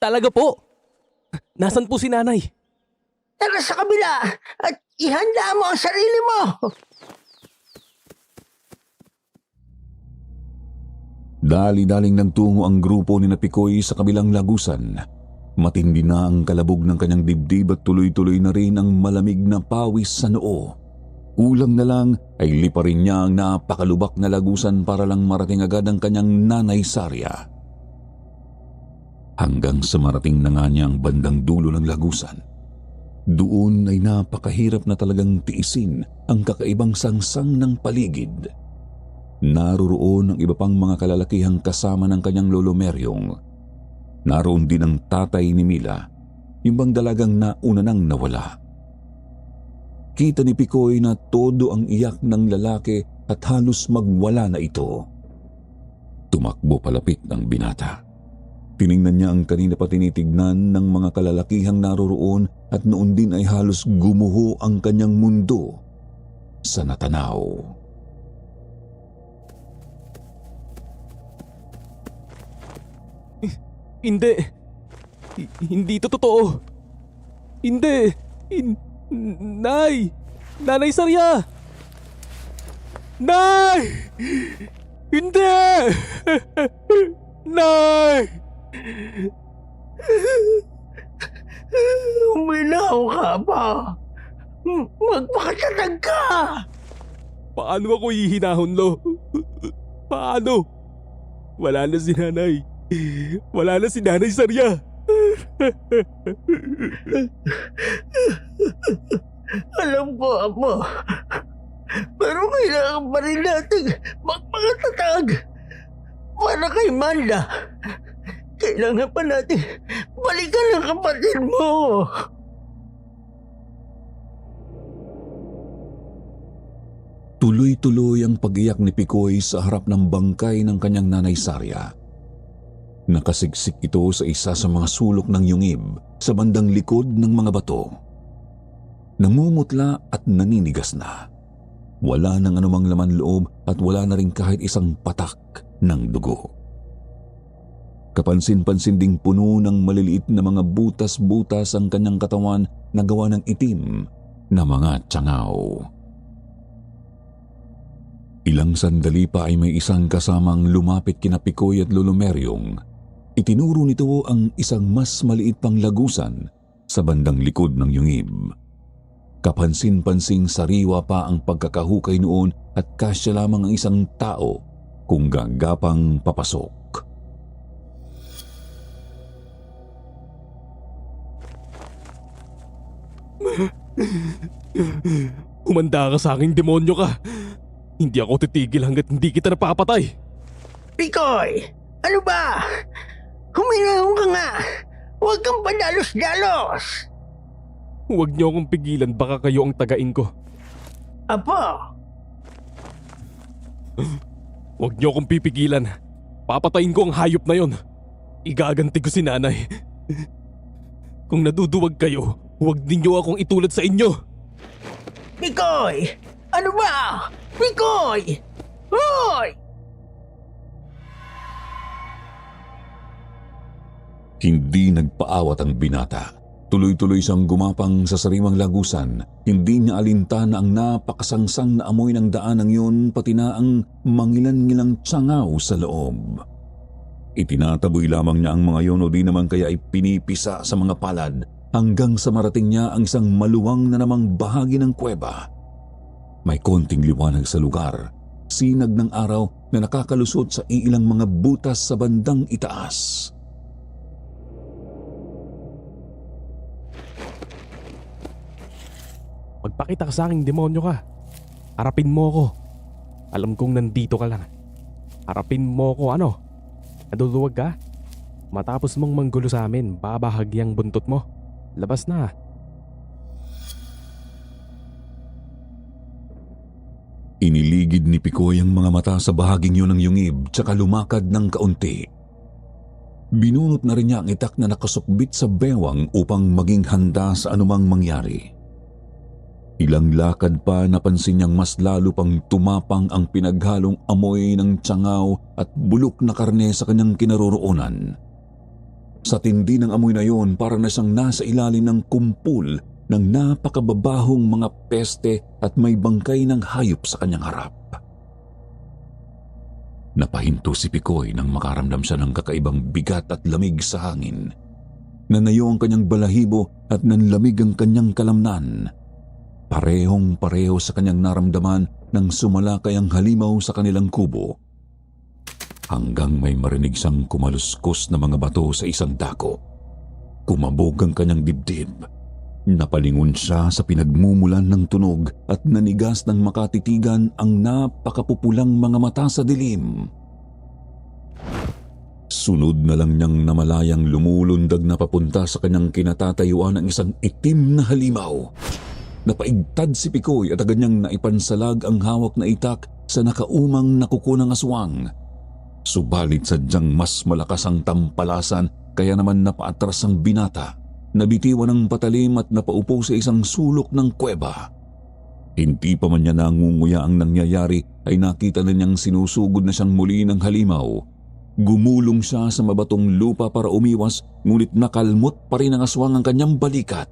Talaga po? Nasaan po si nanay? Tara sa kabila at ihanda mo ang sarili mo! Dali-daling nagtungo ang grupo ni Pikoy sa kabilang lagusan. Matindi na ang kalabog ng kanyang dibdib at tuloy-tuloy na rin ang malamig na pawis sa noo. Ulang na lang ay liparin niya ang napakalubak na lagusan para lang marating agad ang kanyang nanay Saria. Hanggang sa marating na nga niya ang bandang dulo ng lagusan. Doon ay napakahirap na talagang tiisin ang kakaibang sangsang ng paligid. Naroroon ang iba pang mga kalalakihang kasama ng kanyang Lolo Meryong. Naroon din ang tatay ni Mila, yung bang dalagang nauna nang nawala. Kita ni Pikoy na todo ang iyak ng lalaki at halos magwala na ito. Tumakbo palapit ng binata. Tiningnan niya ang kanina pa tinitignan ng mga kalalakihang naroroon at noon din ay halos gumuho ang kanyang mundo sa natanaw. Hindi. Hindi ito totoo. Hindi. Nay! Nanay Saria! Nay! Hindi! Nay! Uminaw ka ba? Magpakatatag ka! Paano ako hihinahon, Lo? Paano? Wala na si nanay. Wala na si nanay Saria. Alam ko, Apo. Pero kailangan pa rin natin magpakatatag. Para kay Manda. Kailangan pa natin balikan ang kapatid mo. Tuloy-tuloy ang pag-iyak ni Pikoy sa harap ng bangkay ng kanyang nanay Saria. Nakasiksik ito sa isa sa mga sulok ng yungib sa bandang likod ng mga bato. Namumutla at naninigas na. Wala nang anumang laman loob at wala na rin kahit isang patak ng dugo. Kapansin-pansin ding puno ng maliliit na mga butas-butas ang kanyang katawan na gawa ng itim na mga tiyangaw. Ilang sandali pa ay may isang kasamang lumapit kina Pikoy at Lolo Meryong. Itinuro nito ang isang mas maliit pang lagusan sa bandang likod ng yungib. Kapansin-pansing sariwa pa ang pagkakahukay noon at kasya lamang ang isang tao kung gagapang papasok. Humanda ka sa aking demonyo ka. Hindi ako titigil hanggat hindi kita napapatay. Pikoy! Ano ba? Huminahon ka nga! Huwag kang padalos-dalos! Huwag niyo akong pigilan, baka kayo ang tagain ko. Apo! Huwag niyo akong pipigilan. Papatayin ko ang hayop na yon. Igaganti ko si nanay. Kung naduduwag kayo, huwag ninyo akong itulad sa inyo. Pikoy! Ano ba? Pikoy! Hoy! Hindi nagpaawat ang binata. Tuloy-tuloy siyang gumapang sa sariwang lagusan. Hindi niya alintana ang napakasangsang na amoy ng daanang yun, pati na ang mangilan-ngilang tsangaw sa loob. Itinataboy lamang niya ang mga yun o di naman kaya ay pinipisa sa mga palad hanggang sa marating niya ang isang maluwang na namang bahagi ng kuweba. May konting liwanag sa lugar, sinag ng araw na nakakalusot sa iilang mga butas sa bandang itaas. Magpakita ka sa aking demonyo ka. Harapin mo ako. Alam kong nandito ka lang. Harapin mo ako ano? Naduluwag ka? Matapos mong manggulo sa amin, babahagyang buntot mo. Labas na. Iniligid ni Pikoy ang mga mata sa bahaging yun ng yungib tsaka lumakad ng kaunti. Binunot na rin niya ang itak na nakasukbit sa bewang upang maging handa sa anumang mangyari. Ilang lakad pa napansin niyang mas lalo pang tumapang ang pinaghalong amoy ng tsangaw at bulok na karne sa kanyang kinaroroonan. Sa tindi ng amoy na yun, para na siyang nasa ilalim ng kumpul ng napakababahong mga peste at may bangkay ng hayop sa kanyang harap. Napahinto si Pikoy nang makaramdam siya ng kakaibang bigat at lamig sa hangin. Nanayo ang kanyang balahibo at nanlamig ang kanyang kalamnan. Parehong-pareho sa kanyang naramdaman nang sumalakay ang halimaw sa kanilang kubo. Hanggang may marinig siyang kumaluskos na mga bato sa isang dako. Kumabog ang kanyang dibdib. Napalingon siya sa pinagmumulan ng tunog at nanigas ng makatitigan ang napakapupulang mga mata sa dilim. Sunod na lang niyang namalayang lumulundag na papunta sa kanyang kinatatayuan ang isang itim na halimaw. Napaigtad si Pikoy at agad niyang naipansalag ang hawak na itak sa nakaumang nakukunang aswang. Subalit sadyang mas malakas ang tampalasan kaya naman napaatras ang binata. Nabitiwan ng patalim at napaupo sa isang sulok ng kuweba. Hindi pa man niya nangunguya ang nangyayari ay nakita na niyang sinusugod na siyang muli ng halimaw. Gumulong siya sa mabatong lupa para umiwas, ngunit nakalmot pa rin ang aswang ang kanyang balikat.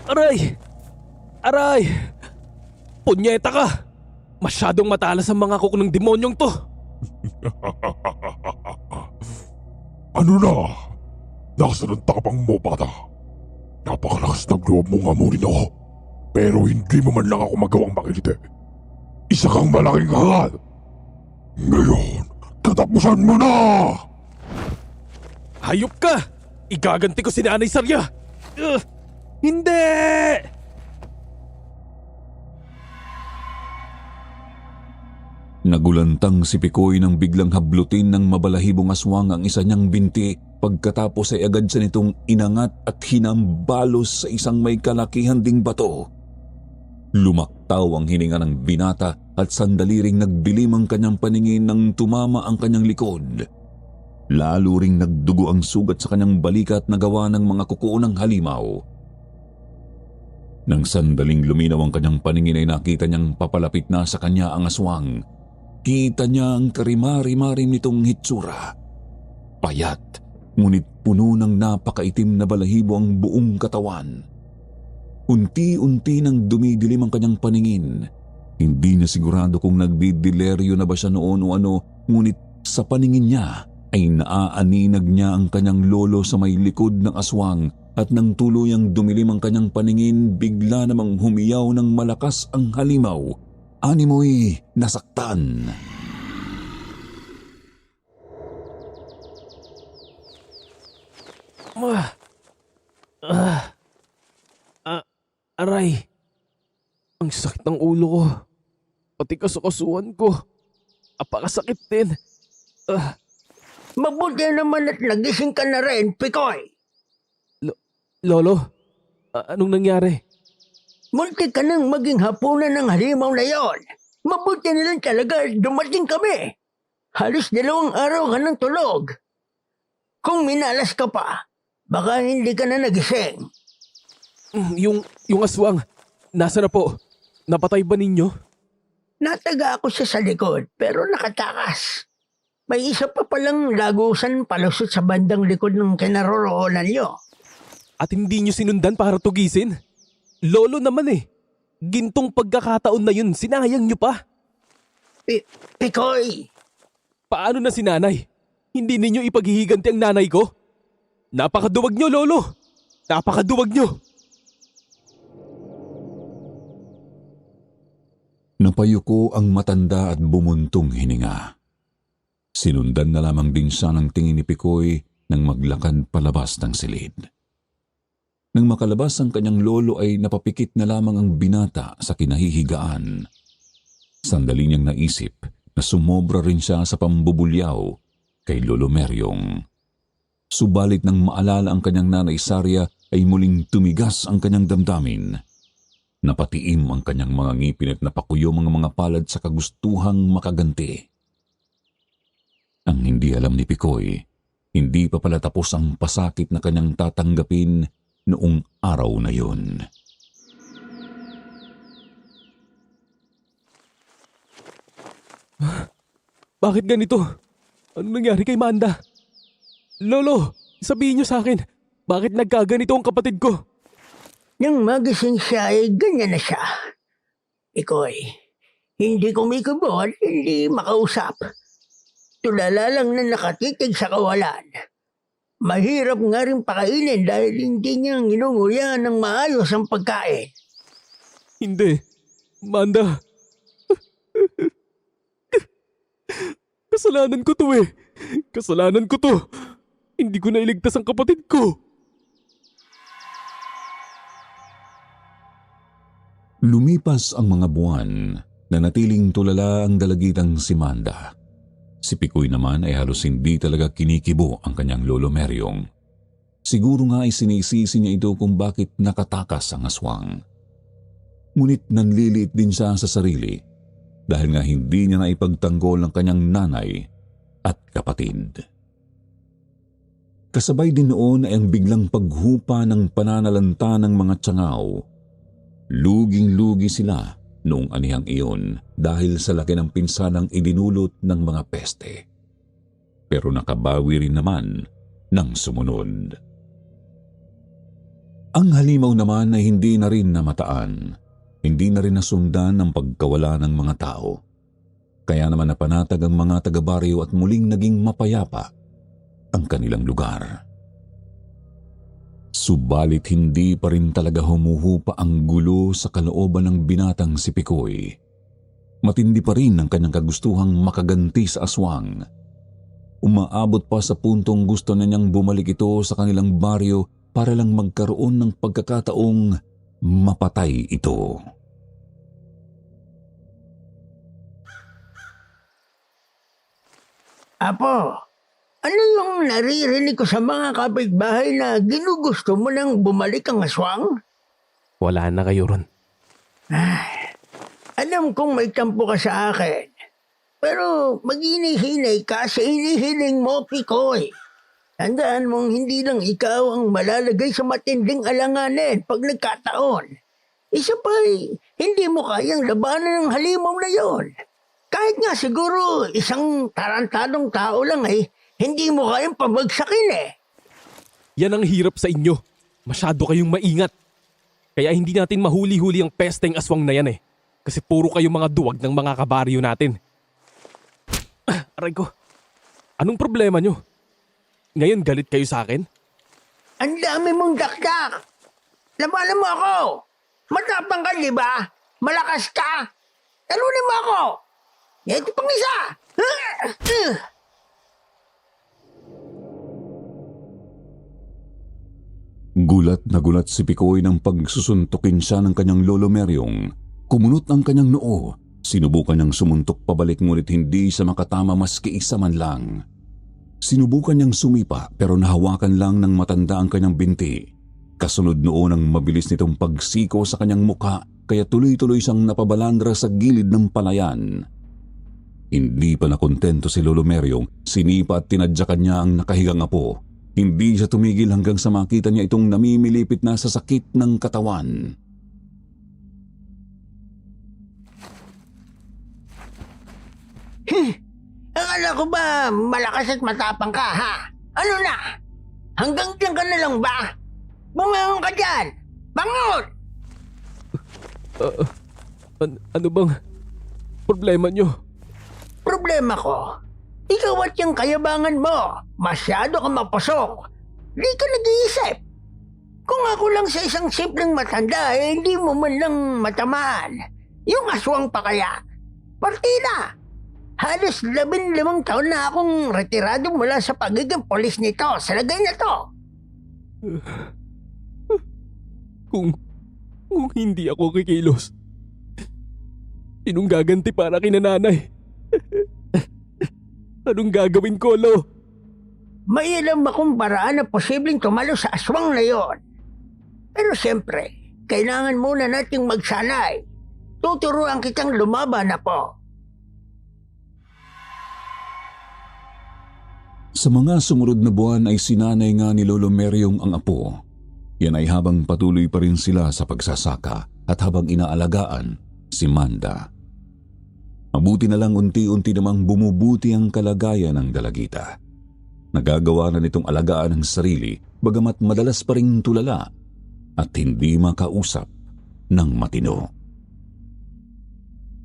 Aray! Aray! Punyeta ka! Masyadong matalas ang mga kuko ng demonyong to! Ano na? Nasaan ang tapang mo, bata? Napakalakas ng loob mong amunin ako, pero hindi mo man lang ako magawang makiliti. Isa kang malaking hangal! Ngayon, katapusan mo na! Hayop ka! Igaganti ko si Nanay Sarya! Hindi! Nagulantang si Pikoy nang biglang hablutin ng mabalahibong aswang ang isa niyang binti, pagkatapos ay agad sa nitong inangat at hinambalos sa isang may kalakihan ding bato. Lumaktaw ang hininga ng binata at sandali ring nagdilim ang kanyang paningin nang tumama ang kanyang likod. Lalo ring nagdugo ang sugat sa kanyang balikat na gawa ng mga kuko ng halimaw. Nang sandaling luminaw ang kanyang paningin ay nakita niyang papalapit na sa kanya ang aswang. Kita niya ang karimari-marim nitong hitsura. Payat, ngunit puno ng napakaitim na balahibo ang buong katawan. Unti-unti nang dumidilim ang kanyang paningin. Hindi niya sigurado kung nagdidileryo na ba siya noon o ano, ngunit sa paningin niya ay naaaninag niya ang kanyang lolo sa may likod ng aswang at nang tuluyang dumilim ang kanyang paningin, bigla namang humiyaw ng malakas ang halimaw. Animoy nasaktan. Aray! Ang sakit ng ulo ko. Pati kasukasuan ko. Apakasakit din. Mabuti naman at nagising ka na rin, Pikoy. Lolo, anong nangyari? Munti ka nang maging hapunan ng halimaw na yon. Mabuti na lang talaga dumating kami. Halos 2 araw ka ng tulog. Kung minalas ka pa, baka hindi ka na nagising. Yung aswang, nasa na po? Napatay ba ninyo? Nataga ako siya sa likod pero nakatakas. May isa pa palang lagusan palusot sa bandang likod ng kinaroroonan niyo. At hindi nyo sinundan para tugisin? Lolo naman eh. Gintong pagkakataon na yun, sinayang nyo pa. Pikoy! Paano na si nanay? Hindi ninyo ipaghihiganti ang nanay ko? Napakaduwag nyo, Lolo! Napakaduwag nyo! Napayuko ang matanda at bumuntong hininga. Sinundan na lamang din siya ng tingin ni Pikoy nang maglakad palabas ng silid. Nang makalabas ang kanyang lolo ay napapikit na lamang ang binata sa kinahihigaan. Sandali niyang naisip na sumobra rin siya sa pambubulyaw kay Lolo Meryong. Subalit nang maalala ang kanyang nanay Saria ay muling tumigas ang kanyang damdamin. Napatiim ang kanyang mga ngipin at napakuyo mga palad sa kagustuhang makaganti. Ang hindi alam ni Pikoy, hindi pa pala tapos ang pasakit na kanyang tatanggapin noong araw na yun. Bakit ganito? Ano nangyari kay Manda? Lolo, sabihin niyo sa akin, bakit nagkaganito ang kapatid ko? Nang magising siya ay ganyan na siya. Ikoy, hindi kumikibo at hindi makausap. Tulala lang na nakatitig sa kawalan. Mahirap nga rin pakainin dahil hindi niya nginunguya ng maayos ang pagkain. Hindi. Manda. Kasalanan ko to eh. Kasalanan ko to. Hindi ko nailigtas ang kapatid ko. Lumipas ang mga buwan na natiling tulala ang dalagitang si Manda. Si Pikoy naman ay halos hindi talaga kinikibo ang kanyang Lolo Meryong. Siguro nga ay sinisisi niya ito kung bakit nakatakas ang aswang. Ngunit nanliliit din siya sa sarili dahil nga hindi niya na ipagtanggol ang kanyang nanay at kapatid. Kasabay din noon ay ang biglang paghupa ng pananalanta ng mga tsangaw. Luging-lugi sila noong anihang iyon dahil sa laki ng pinsanang idinulot ng mga peste. Pero nakabawi rin naman ng sumunod. Ang halimaw naman ay hindi na rin namataan. Hindi na rin nasundan ang pagkawala ng mga tao. Kaya naman napanatag ang mga taga-baryo at muling naging mapayapa ang kanilang lugar. Subalit hindi pa rin talaga humuhupa ang gulo sa kalooban ng binatang si Pikoy. Matindi pa rin ang kanyang kagustuhang makaganti sa aswang. Umaabot pa sa puntong gusto na niyang bumalik ito sa kanilang baryo para lang magkaroon ng pagkakataong mapatay ito. Apo, ano yung naririnig ko sa mga kapitbahay na ginugusto mo nang bumalik ang aswang? Wala na kayo ron. Alam kong may tampo ka sa akin. Pero mag-inihinay ka sa hinihiling mo, Pikoy. Tandaan mong hindi lang ikaw ang malalagay sa matinding alanganin pag nagkataon. Isa pa'y hindi mo kayang labanan ng halimaw na yon. Kahit nga siguro isang tarantadong tao lang ay hindi mo kayang pabagsakin eh. Yan ang hirap sa inyo. Masyado kayong maingat. Kaya hindi natin mahuli-huli ang pesteng aswang na yan eh. Kasi puro kayo mga duwag ng mga kabaryo natin. Aray ko. Anong problema nyo? Ngayon galit kayo sa akin? Ang dami mong dakdak. Labanan mo ako. Matapang ka, di ba? Malakas ka. Talunin mo ako. Ito pang isa. Gulat na gulat si Pikoy nang pagsusuntukin siya ng kanyang Lolo Meryong. Kumunot ang kanyang noo. Sinubukan niyang sumuntok pabalik ngunit hindi siya makatama maski isa man lang. Sinubukan niyang sumipa pero nahawakan lang ng matanda ang kanyang binti. Kasunod noon ang mabilis nitong pagsiko sa kanyang mukha kaya tuloy-tuloy siyang napabalandra sa gilid ng palayan. Hindi pa nakontento si Lolo Meryong. Sinipa at tinadyakan niya ang nakahigang apo. Hindi siya tumigil hanggang sa makita niya itong namimilipit na sa sakit ng katawan. Akala ko ba malakas at matapang ka, ha? Ano na? Hanggang dyan ka na lang ba? Bumangon ka dyan! Bangon! Ano bang problema nyo? Problema ko, ikaw at yung kayabangan mo, masyado ka mapasok. Di ka nag-iisip. Kung ako lang sa isang simpleng matanda, hindi mo man lang matamaan. Yung aswang pa kaya. Partida! Halos 15 taon na akong retirado mula sa pagiging polis nito sa lagay na to. Kung hindi ako kikilos, sinong gaganti para kina nanay? Anong gagawin ko, Lo? May ilang akong paraan na posibleng tumalo sa aswang na yon. Pero siyempre, kailangan muna nating magsanay. Tuturuan kitang lumaban na po. Sa mga sumunod na buwan ay sinanay nga ni Lolo Meryong ang apo. Yan ay habang patuloy pa rin sila sa pagsasaka at habang inaalagaan si Manda. Mabuti na lang unti-unti namang bumubuti ang kalagayan ng dalagita. Nagagawa na nitong alagaan ang sarili bagamat madalas pa ring tulala at hindi makausap ng matino.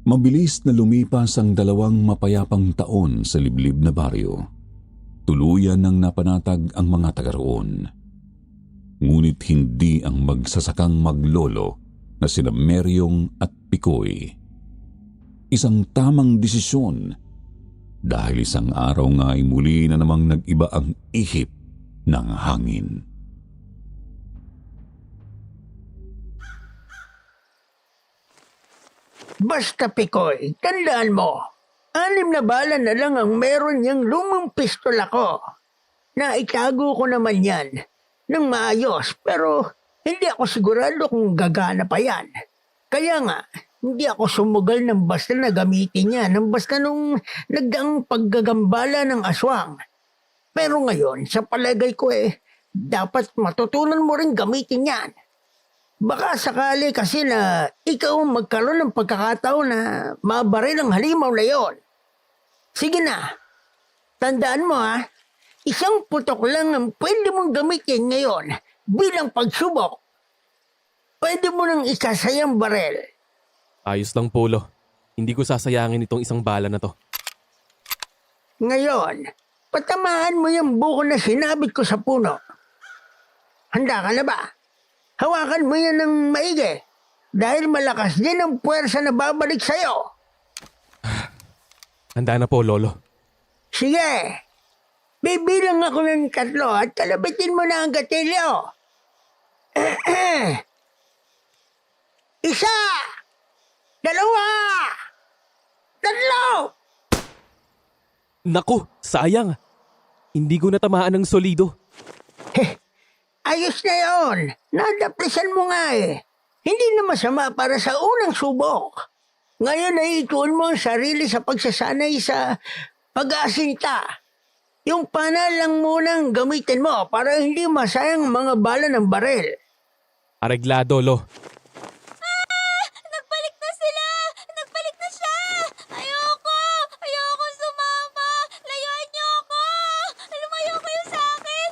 Mabilis na lumipas ang 2 mapayapang taon sa liblib na baryo. Tuluyan nang napanatag ang mga taga roon. Ngunit hindi ang magsasakang maglolo na sina Meryong at Pikoy. Isang tamang desisyon dahil isang araw nga ay muli na namang nag-iba ang ihip ng hangin. Basta Pikoy, tandaan mo, 6 na bala na lang ang meron niyang lumang pistola ko. Naitago ko naman yan ng maayos pero hindi ako sigurado kung gagana pa yan. Kaya nga, hindi ako sumugal ng basta na gamitin niya ng basta nung nagdaang paggagambala ng aswang. Pero ngayon, sa palagay ko dapat matutunan mo rin gamitin yan. Baka sakali kasi na ikaw magkaroon ng pagkakataon na mabaril ang halimaw na yon. Sige na, tandaan mo isang putok lang ang pwede mong gamitin ngayon bilang pagsubok. Pwede mo nang isasayang baril. Ayos lang, Polo. Hindi ko sasayangin itong isang bala na to. Ngayon, patamaan mo yung buko na sinabit ko sa puno. Handa ka na ba? Hawakan mo yan ng maigi dahil malakas din ang puwersa na babalik sa'yo. Handa na po, Lolo. Sige, bibilang ako ng 3 at kalabitin mo na ang gatilyo. 1, 2, 3. Naku, sayang. Hindi ko natamaan ng solido. Ayos na yon. Nadaplisan mo nga Hindi na masama para sa unang subok. Ngayon ay ituon mo ang sarili sa pagsasanay sa pag-aasinta. Yung panal lang munang gamitin mo para hindi masayang ang mga bala ng baril. Areglado, Lo. Nagbalik na sila! Nagbalik na siya! Ayoko! Ayoko sumama! Layuan niyo ako! Lumayo kayo sa akin!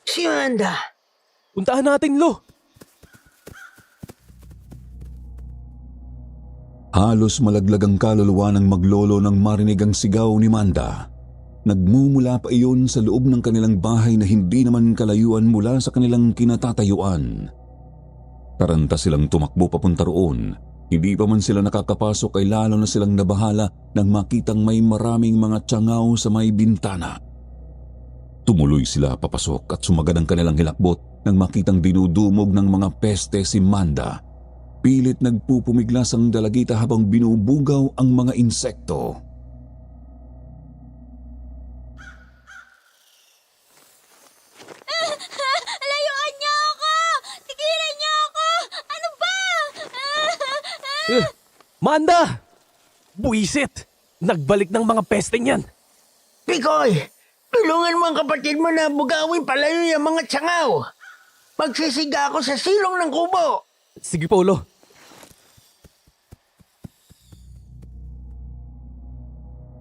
Si Manda. Puntahan natin, Lo. Halos malaglag ang kaluluwa ng maglolo nang marinig ang sigaw ni Manda. Nagmumula pa iyon sa loob ng kanilang bahay na hindi naman kalayuan mula sa kanilang kinatatayuan. Taranta silang tumakbo papunta roon. Hindi pa man sila nakakapasok ay lalo na silang nabahala nang makitang may maraming mga tiyangaw sa may bintana. Tumuloy sila papasok at sumagad ang kanilang hilakbot nang makitang dinudumog ng mga peste si Manda. Pilit nagpupumiglas ang dalagita habang binubugaw ang mga insekto. Layuan niyo ako! Tigilan niyo ako! Ano ba? Manda! Buisit! Nagbalik ng mga pesteng yan. Pikoy, tulungan mo ang kapatid mo na bugawin palayo yung mga tiyangaw. Magsisiga ako sa silong ng kubo. Sige, Polo.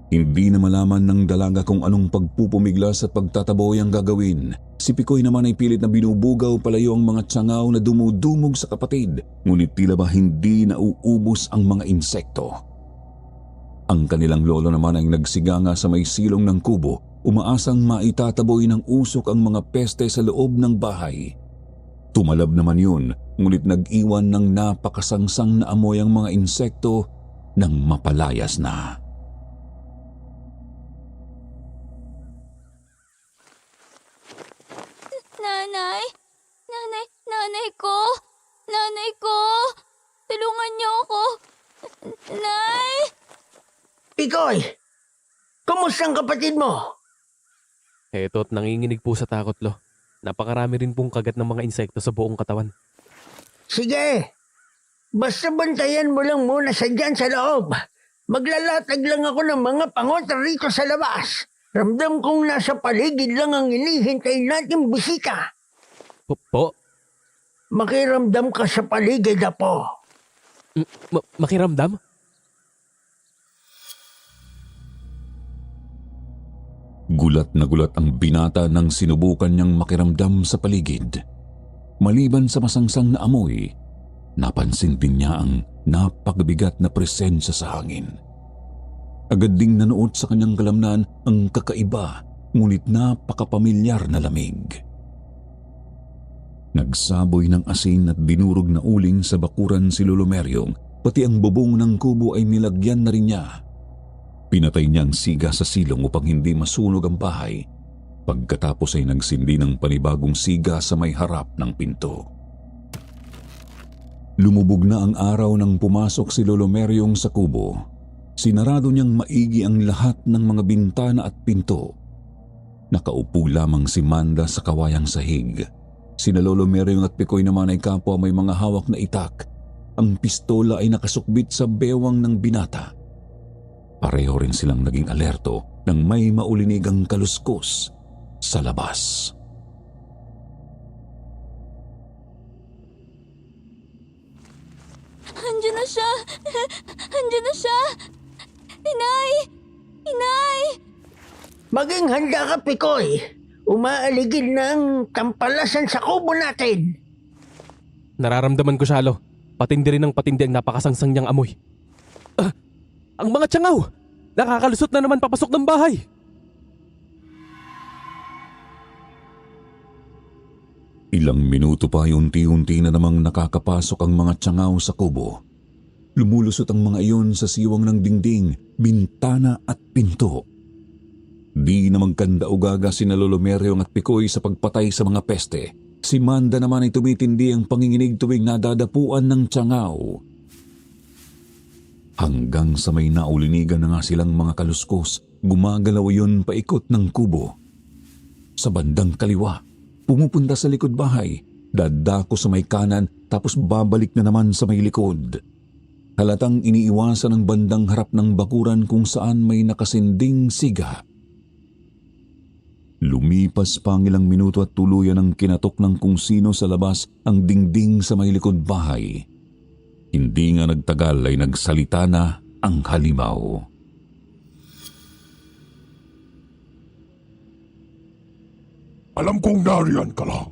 Hindi na malaman ng dalaga kung anong pagpupumiglas at pagtataboy ang gagawin. Si Pikoy naman ay pilit na binubugaw palayo ang mga tiyangaw na dumudumog sa kapatid, ngunit tila ba hindi nauubos ang mga insekto. Ang kanilang lolo naman ay nagsiganga sa may silong ng kubo, umaasang maitataboy ng usok ang mga peste sa loob ng bahay. Tumalab naman yun, ngunit nag-iwan ng napakasangsang na amoy ang mga insekto nang mapalayas na. Nanay ko, tulungan niyo ako. Nay! Pikoy, kumusta ang kapatid mo? Eto't nanginginig po sa takot, Lo. Napakarami rin pong kagat ng mga insekto sa buong katawan. Sige, basta bantayan mo lang muna sa dyan sa loob. Maglalatag lang ako ng mga pangot rito sa labas. Ramdam kong nasa paligid lang ang inihintay nating bisita. Po? Makiramdam ka sa paligid, Apo. Makiramdam? Gulat na gulat ang binata nang sinubukan niyang makiramdam sa paligid. Maliban sa masangsang na amoy, napansin din niya ang napakabigat na presensya sa hangin. Agad ding nanuot sa kanyang kalamnan ang kakaiba ngunit napakapamilyar na lamig. Nagsaboy ng asin at binurog na uling sa bakuran si Lolo Meryong, pati ang bubong ng kubo ay nilagyan na rin niya. Pinatay niya ang siga sa silong upang hindi masunog ang bahay. Pagkatapos ay nagsindi ng panibagong siga sa may harap ng pinto. Lumubog na ang araw nang pumasok si Lolo Meryong sa kubo. Sinarado niyang maigi ang lahat ng mga bintana at pinto. Nakaupo lamang si Manda sa kawayang sahig. Sina Lolo Meryong at Pikoy naman ay kapwa may mga hawak na itak. Ang pistola ay nakasukbit sa bewang ng binata. Pareho rin silang naging alerto nang may maulinigang kaluskos sa labas. Andiyan na siya! Andiyan na siya! Inay! Inay! Maging handa ka, Pikoy. Umaaligid ng tampalasan sa kubo natin. Nararamdaman ko siya, Lo. Patindi rin ng patindi ang napakasangsang niyang amoy. Ang mga tiyangaw! Nakakalusot na naman papasok ng bahay! Ilang minuto pa unti-unti na namang nakakapasok ang mga tiyangaw sa kubo. Lumulusot ang mga iyon sa siwang ng dingding, bintana at pinto. Di na magkanda-ugaga sina Lolo Meryong at Pikoy sa pagpatay sa mga peste. Si Manda naman ay tumitindi ang panginginig tuwing nadadapuan ng tiyangaw. Hanggang sa may naulinigan na nga silang mga kaluskos, gumagalaw yun paikot ng kubo. Sa bandang kaliwa, pumupunta sa likod bahay, dadako sa may kanan tapos babalik na naman sa may likod. Halatang iniiwasan ang bandang harap ng bakuran kung saan may nakasinding siga. Lumipas pa ang ilang minuto at tuluyan ang kinatok ng kung sino sa labas ang dingding sa may likod bahay. Hindi nga nagtagal ay nagsalita na ang halimaw. Alam kong nariyan ka lang.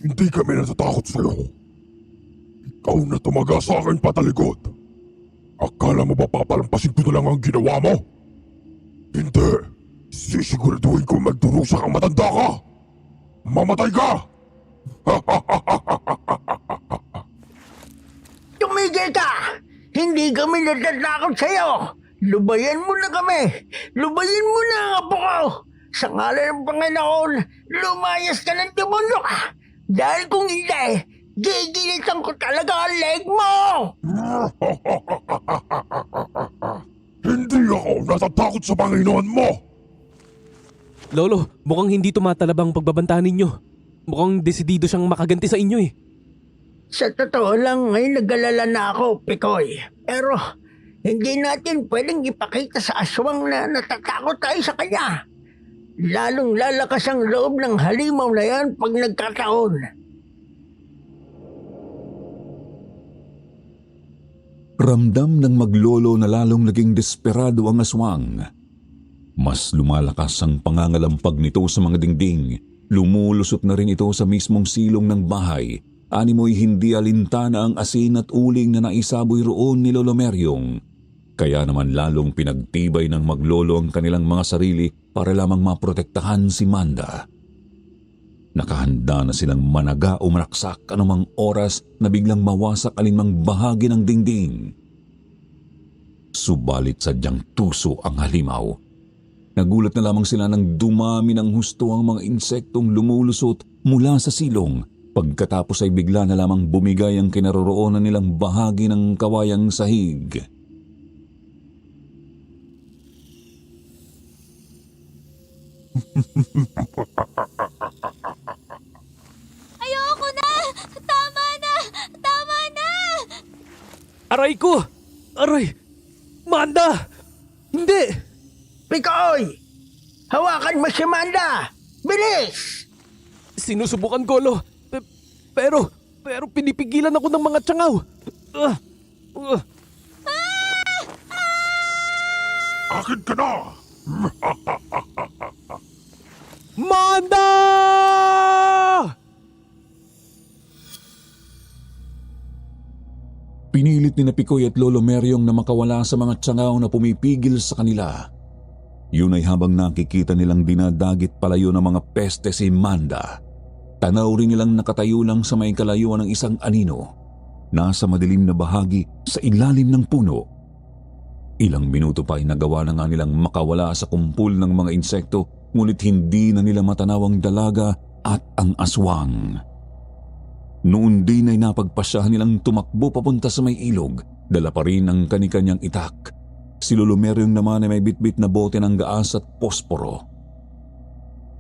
Hindi kami natatakot sa'yo. Ikaw na tumaga sa akin patalikod. Akala mo ba papalampasin ko na lang ang ginawa mo? Hindi. Sisiguraduhin ko magdurusa kang matanda ka. Mamatay ka! Tumigil ka! Hindi kami natatakot sa'yo! Lubayan mo na kami! Lubayan mo na ang apo ko! Sa ngalan ng Panginoon, lumayas ka ng demonyo ka! Dahil kung hindi, gigilitan ko talaga ang leg mo! Hindi ako natatakot sa Panginoon mo! Lolo, mukhang hindi tumatalab ang pagbabantahan ninyo. Mukhang desidido siyang makaganti sa inyo eh. Sa totoo lang ay nag-alala na ako, Pikoy. Pero hindi natin pwedeng ipakita sa aswang na natatakot tayo sa kanya. Lalong lalakas ang loob ng halimaw na yan pag nagkataon. Ramdam ng maglolo na lalong naging desperado ang aswang. Mas lumalakas ang pangangalampag nito sa mga dingding. Lumulusot na rin ito sa mismong silong ng bahay. Animoy hindi alintana ang asin at uling na naisaboy roon ni Lolo Meryong. Kaya naman lalong pinagtibay ng maglolo ang kanilang mga sarili para lamang maprotektahan si Manda. Nakahanda na silang managa o manaksak anumang oras na biglang mawasak alinmang bahagi ng dingding. Subalit sadyang tuso ang halimaw. Nagulat na lamang sila nang dumami ng husto ang mga insektong lumulusot mula sa silong. Pagkatapos ay bigla na lamang bumigay ang kinaroroonan nilang bahagi ng kawayang sahig. Ayoko na! Tama na! Tama na! Aray ko! Aray! Manda! Hindi! Pikoy! Hawakan mo si Manda! Bilis! Sinusubukan ko, Lo. Pero pinipigilan ako ng mga tsangaw. Akin ka na! Manda! Pinilit ni Pikoy at Lolo Meryong na makawala sa mga tsangaw na pumipigil sa kanila. Yun ay habang nakikita nilang dinadagit palayo ng mga peste si Manda. Tanaw rin nilang nakatayo lang sa may kalayuan ng isang anino. Nasa madilim na bahagi sa ilalim ng puno. Ilang minuto pa ay nagawa na nga nilang makawala sa kumpul ng mga insekto, ngunit hindi na nila matanaw ang dalaga at ang aswang. Noon din ay napagpasyahan nilang tumakbo papunta sa may ilog. Dala pa rin ang kanikanyang itak. Si Lolo Meryong naman ay may bitbit na bote ng gaas at posporo.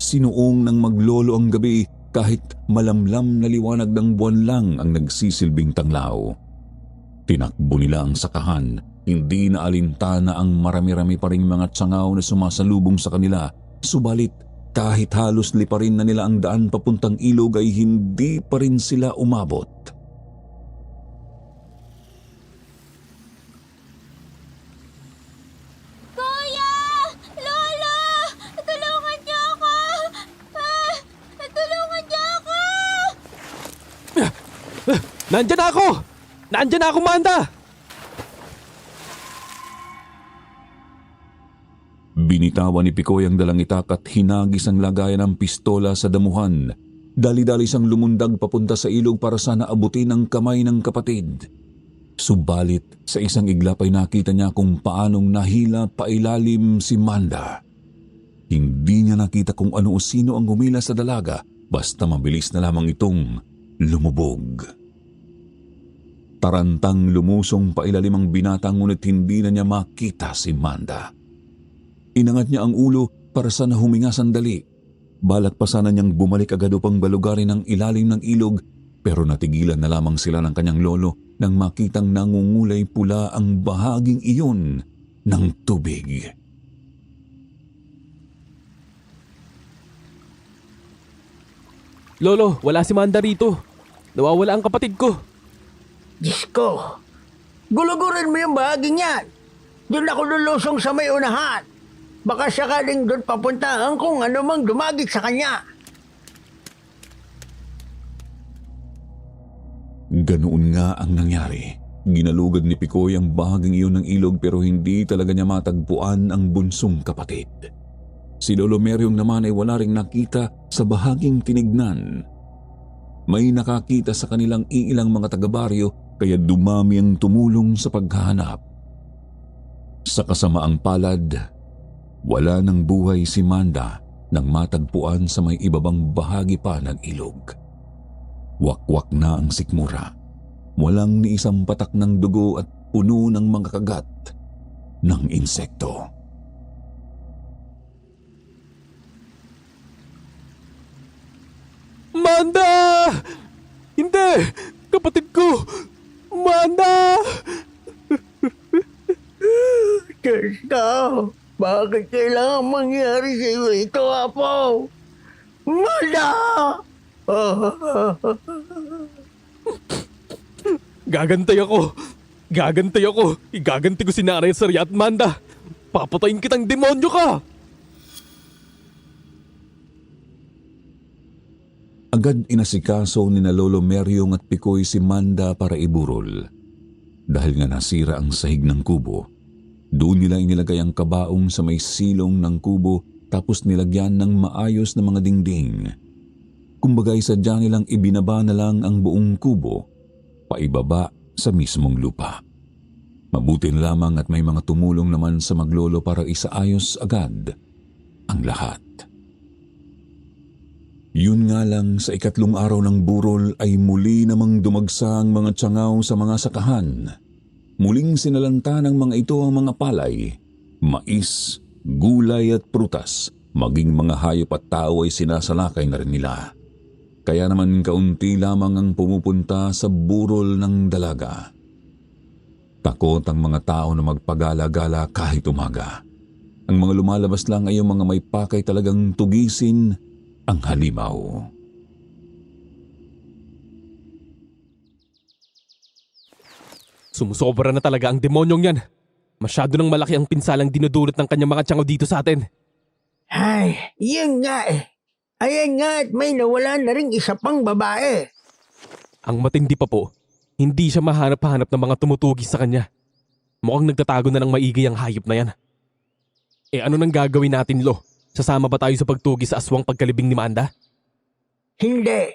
Sinuong ng maglolo ang gabi kahit malamlam na liwanag ng buwan lang ang nagsisilbing tanglaw. Tinakbo nila ang sakahan. Hindi na alintana ang marami-rami pa ring mga tsangaw na sumasalubong sa kanila. Subalit kahit halos liparin na nila ang daan papuntang ilog ay hindi pa rin sila umabot. Kuya! Lolo! Tulungan niyo ako! Tulungan niyo ako! Nandyan na ako! Nandyan na ako, Manda! Binitawan ni Pikoy ang dalang itak at hinagis ang lagayan ng pistola sa damuhan. Dali-dali siyang lumundag papunta sa ilog para sana abutin ang kamay ng kapatid. Subalit sa isang iglap ay nakita niya kung paanong nahila pailalim si Manda. Hindi niya nakita kung ano o sino ang humila sa dalaga, basta mabilis na lamang itong lumubog. Tarantang lumusong pailalim ang binata ngunit hindi na niya makita si Manda. Inangat niya ang ulo para sana huminga sandali. Balak pa sana niyang bumalik agad upang balugarin ang ilalim ng ilog, pero natigilan na lamang sila ng kanyang lolo nang makitang nangungulay pula ang bahaging iyon ng tubig. Lolo, wala si Manda rito. Nawawala ang kapatid ko. Diyos ko! Gulugurin mo yung bahaging yan! Doon ako lulusong sa may unahan! Baka sakaling doon papuntahan kung ano mang dumagit sa kanya. Ganoon nga ang nangyari. Ginalugad ni Pikoy ang bahaging iyon ng ilog pero hindi talaga niya matagpuan ang bunsong kapatid. Si Lolo Meryong naman ay wala ring nakita sa bahaging tinignan. May nakakita sa kanilang iilang mga taga-baryo kaya dumami ang tumulong sa paghahanap. Sa kasamaang palad, wala nang buhay si Manda nang matagpuan sa may ibabang bahagi pa ng ilog. Wakwak na ang sikmura. Walang ni isang patak ng dugo at puno ng mga kagat ng insekto. Manda! Hindi! Kapatid ko! Manda! Diyos ko! Bakit kailangan mangyari sa iyo ito, Apo? Manda! Gagantay ako! Gagantay ako! Igaganti ko si Nanay Sari at Manda! Papatayin kitang demonyo ka! Agad inasikaso ni na Lolo Meryong at Pikoy si Manda para iburol. Dahil nga nasira ang sahig ng kubo, doon nila inilagay ang kabaong sa may silong ng kubo tapos nilagyan ng maayos na mga dingding. Kumbaga'y sadya nilang ibinaba na lang ang buong kubo, paibaba sa mismong lupa. Mabuti na lamang at may mga tumulong naman sa maglolo para isaayos agad ang lahat. Yun nga lang, sa ikatlong araw ng burol ay muli namang dumagsa ang mga tiyangaw sa mga sakahan. Muling sinalanta ng mga ito ang mga palay, mais, gulay at prutas, maging mga hayop at tao ay sinasalakay na rin nila. Kaya naman kaunti lamang ang pumupunta sa burol ng dalaga. Takot ang mga tao na magpagala-gala kahit umaga. Ang mga lumalabas lang ay yung mga may pakay talagang tugisin ang halimaw. Sumusobra na talaga ang demonyong yan. Masyado nang malaki ang pinsalang dinudulot ng kanyang mga tiyangaw dito sa atin. Ay, yun nga eh. Ayan nga at may nawala na rin isa pang babae. Ang matindi pa po, hindi siya mahanap-hanap ng mga tumutugis sa kanya. Mukhang nagtatago na ng maigi ang hayop na yan. Ano nang gagawin natin, Lo? Sasama ba tayo sa pagtugis sa aswang pagkalibing ni Manda? Hindi.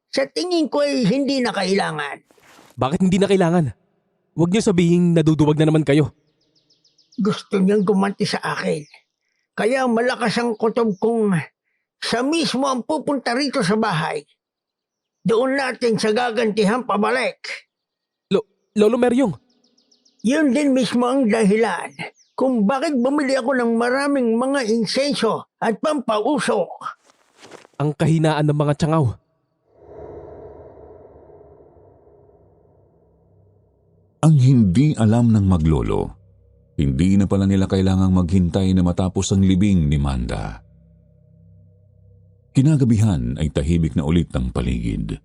Sa tingin ko ay hindi na kailangan. Bakit hindi na kailangan? Huwag niyo sabihin naduduwag na naman kayo. Gusto niyang gumanti sa akin. Kaya malakas ang kutob kong siya mismo ang pupunta rito sa bahay. Doon natin sa gagantihan pabalik. Lolo Meryong, Yun din mismo ang dahilan kung bakit bumili ako ng maraming mga insenso at pampausok. ang kahinaan ng mga tiyangaw. Ang hindi alam ng maglolo, hindi na pala nila kailangang maghintay na matapos ang libing ni Manda. Kinagabihan ay tahimik na ulit ang paligid.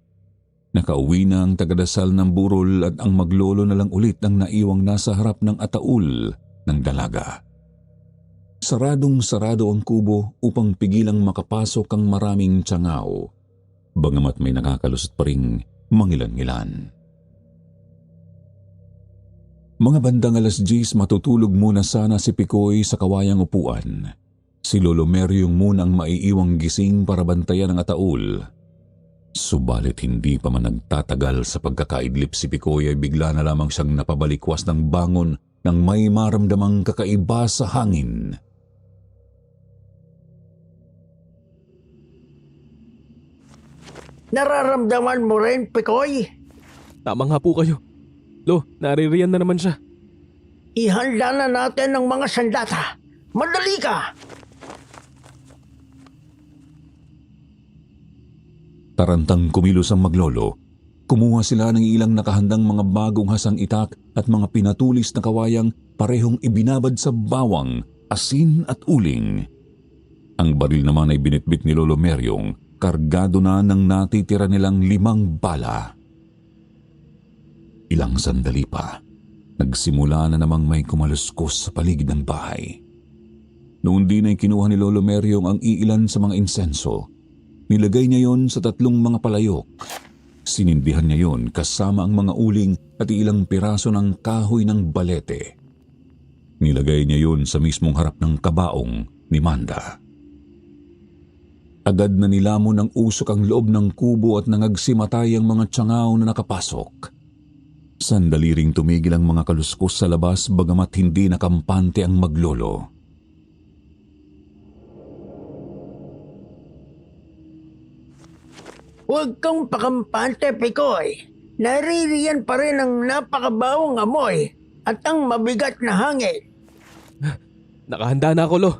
Nakauwi na ang tagadasal ng burol at ang maglolo na lang ulit ang naiwang nasa harap ng ataul ng dalaga. Saradong-sarado ang kubo upang pigilang makapasok ang maraming tiyangaw, bagamat may nakakalusot pa ring mangilan-ngilan. Mga bandang 10:00 matutulog muna sana si Pikoy sa kawayang upuan. Si Lolo Meryong muna ang maiiwang gising para bantayan ang ataul. Subalit hindi pa man nagtatagal sa pagkakaidlip si Pikoy ay bigla na lamang siyang napabalikwas ng bangon nang may maramdamang kakaiba sa hangin. Nararamdaman mo rin, Pikoy? Tama nga po kayo. Lo, naririyan na naman siya. Ihanda na natin ang mga sandata. Madali ka! Tarantang kumilos ang maglolo. Kumuha sila ng ilang nakahandang mga bagong hasang itak at mga pinatulis na kawayang parehong ibinabad sa bawang, asin at uling. Ang baril naman ay binitbit ni Lolo Meryong, kargado na ng natitira nilang 5 bala. Ilang sandali pa, nagsimula na namang may kumaluskos sa paligid ng bahay. Noon din ay kinuha ni Lolo Meryong ang iilan sa mga insenso. Nilagay niya yon sa 3 mga palayok. Sinindihan niya yon kasama ang mga uling at ilang piraso ng kahoy ng balete. Nilagay niya yon sa mismong harap ng kabaong ni Manda. Agad na nilamon ng usok ang loob ng kubo at nangagsimatay ang mga tiyangaw na nakapasok. Sandali ring tumigil ang mga kaluskos sa labas bagamat hindi nakampante ang maglolo. Huwag kang pakampante, Pikoy. Naririyan pa rin ang napakabawang amoy at ang mabigat na hangin. Nakahanda na ako, Lo.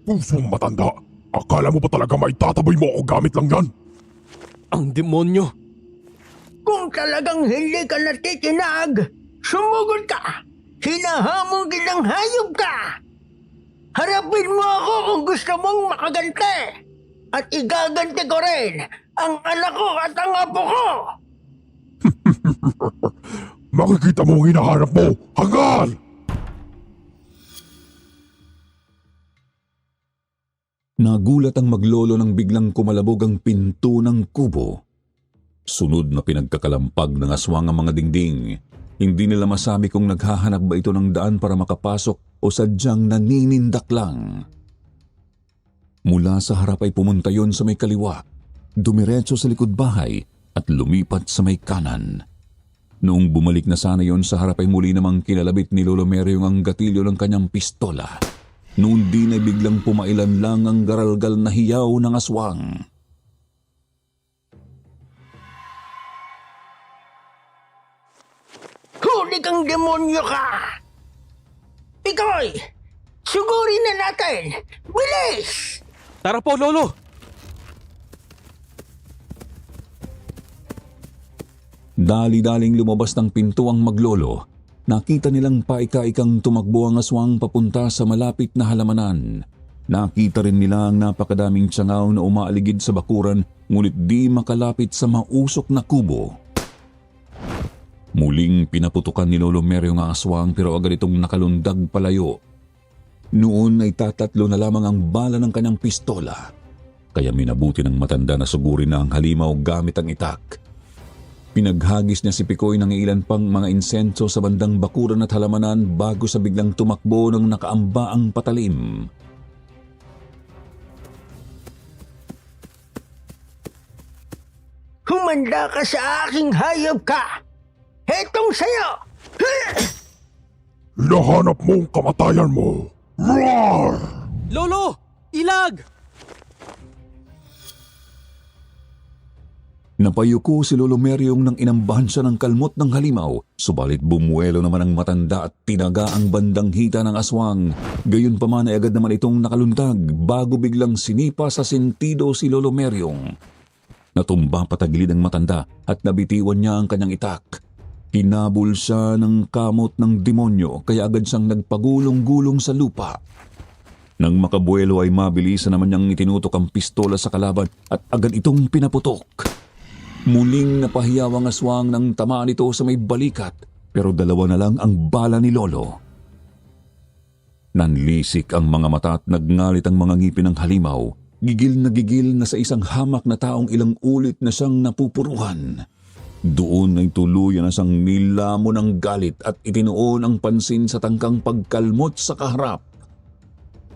Pusong matanda, akala mo ba talaga maitataboy mo ako gamit lang yan? Ang demonyo! Kung talagang hindi ka natitinag, sumugod ka! Hinahamon kitang hayop ka! Harapin mo ako kung gusto mong makaganti! At igaganti ko rin ang anak ko at ang apo ko! Makikita mo ang hinahanap mo, hanggal! Nagulat ang maglolo nang biglang kumalabog ang pinto ng kubo. Sunod na pinagkakalampag ng aswang ang mga dingding. Hindi nila masabi kung naghahanap ba ito ng daan para makapasok o sadyang naninindak lang. Mula sa harap ay pumunta yon sa may kaliwa, dumiretso sa likod bahay at lumipat sa may kanan. Noong bumalik na sana yon sa harap ay muli namang kinalabit ni Lolo Meryong ang gatilyo ng kanyang pistola. Noon din ay biglang pumailan lang ang garalgal na hiyaw ng aswang. Huli kang demonyo ka! Pikoy! Sugurin na natin! Bilis! Tara po, Lolo! Dali-daling lumabas ng pinto ang maglolo. Nakita nilang paika-ikang tumakbo ang aswang papunta sa malapit na halamanan. Nakita rin nila ang napakadaming tiyangaw na umaaligid sa bakuran ngunit di makalapit sa mausok na kubo. Muling pinaputukan ni Lolo Meryong ang aswang pero agad itong nakalundag palayo. Noon ay tatatlo na lamang ang bala ng kanyang pistola. Kaya minabuti ng matanda na sugurin na ang halimaw gamit ang itak. Pinaghagis niya si Pikoy ng ilan pang mga insenso sa bandang bakuran at halamanan bago sa biglang tumakbo ng nakaamba ang patalim. Humanda ka sa aking hayop ka! Hetong sayo! Lahanap mo ang kamatayan mo! Roar! Lolo! Ilag! Napayuko si Lolo Meryong nang inambahan siya ng kalmot ng halimaw, subalit bumuelo naman ang matanda at tinaga ang bandang hita ng aswang. Gayunpaman ay agad naman itong nakalundag bago biglang sinipa sa sentido si Lolo Meryong. Natumba patagilid ang matanda at nabitiwan niya ang kanyang itak. Hinabol siya ng kamot ng demonyo kaya agad siyang nagpagulong-gulong sa lupa. Nang makabuelo ay mabilis naman niyang itinutok ang pistola sa kalaban at agad itong pinaputok. Muling napahiyaw ang aswang ng tamaan ito sa may balikat pero dalawa na lang ang bala ni Lolo. Nanlisik ang mga mata at nagngalit ang mga ngipin ng halimaw. Gigil na sa isang hamak na taong ilang ulit na siyang napupuruhan. Doon ay tuluyan na siyang nilamon ng galit at itinuon ang pansin sa tangkang pagkalmot sa kaharap.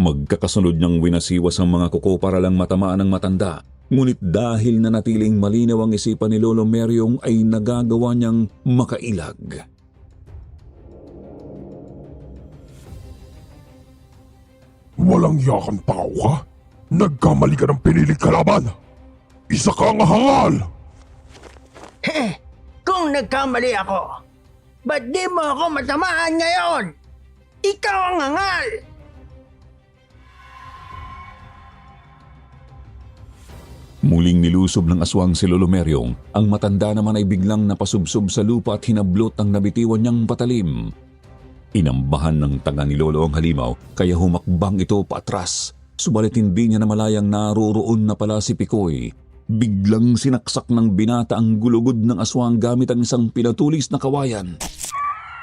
Magkakasunod niyang winasiwas ang mga kuko para lang matamaan ang matanda. Ngunit dahil nanatiling malinaw ang isipan ni Lolo Meryong ay nagagawa niyang makailag. Walang yakang tao ka? Nagkamali ka ng piniling kalaban! Isa kang hangal! Kung nagkamali ako, ba't di mo ako matamaan ngayon? Ikaw ang hangal! Muling nilusob ng aswang si Lolo Meryong. Ang matanda naman ay biglang napasubsob sa lupa at hinablot ang nabitiwan niyang patalim. Inambahan ng tanga ni Lolo ang halimaw kaya humakbang ito paatras. Subalit hindi niya namalayang naroroon na pala si Pikoy. Biglang sinaksak ng binata ang gulugod ng aswang gamit ang isang pinatulis na kawayan.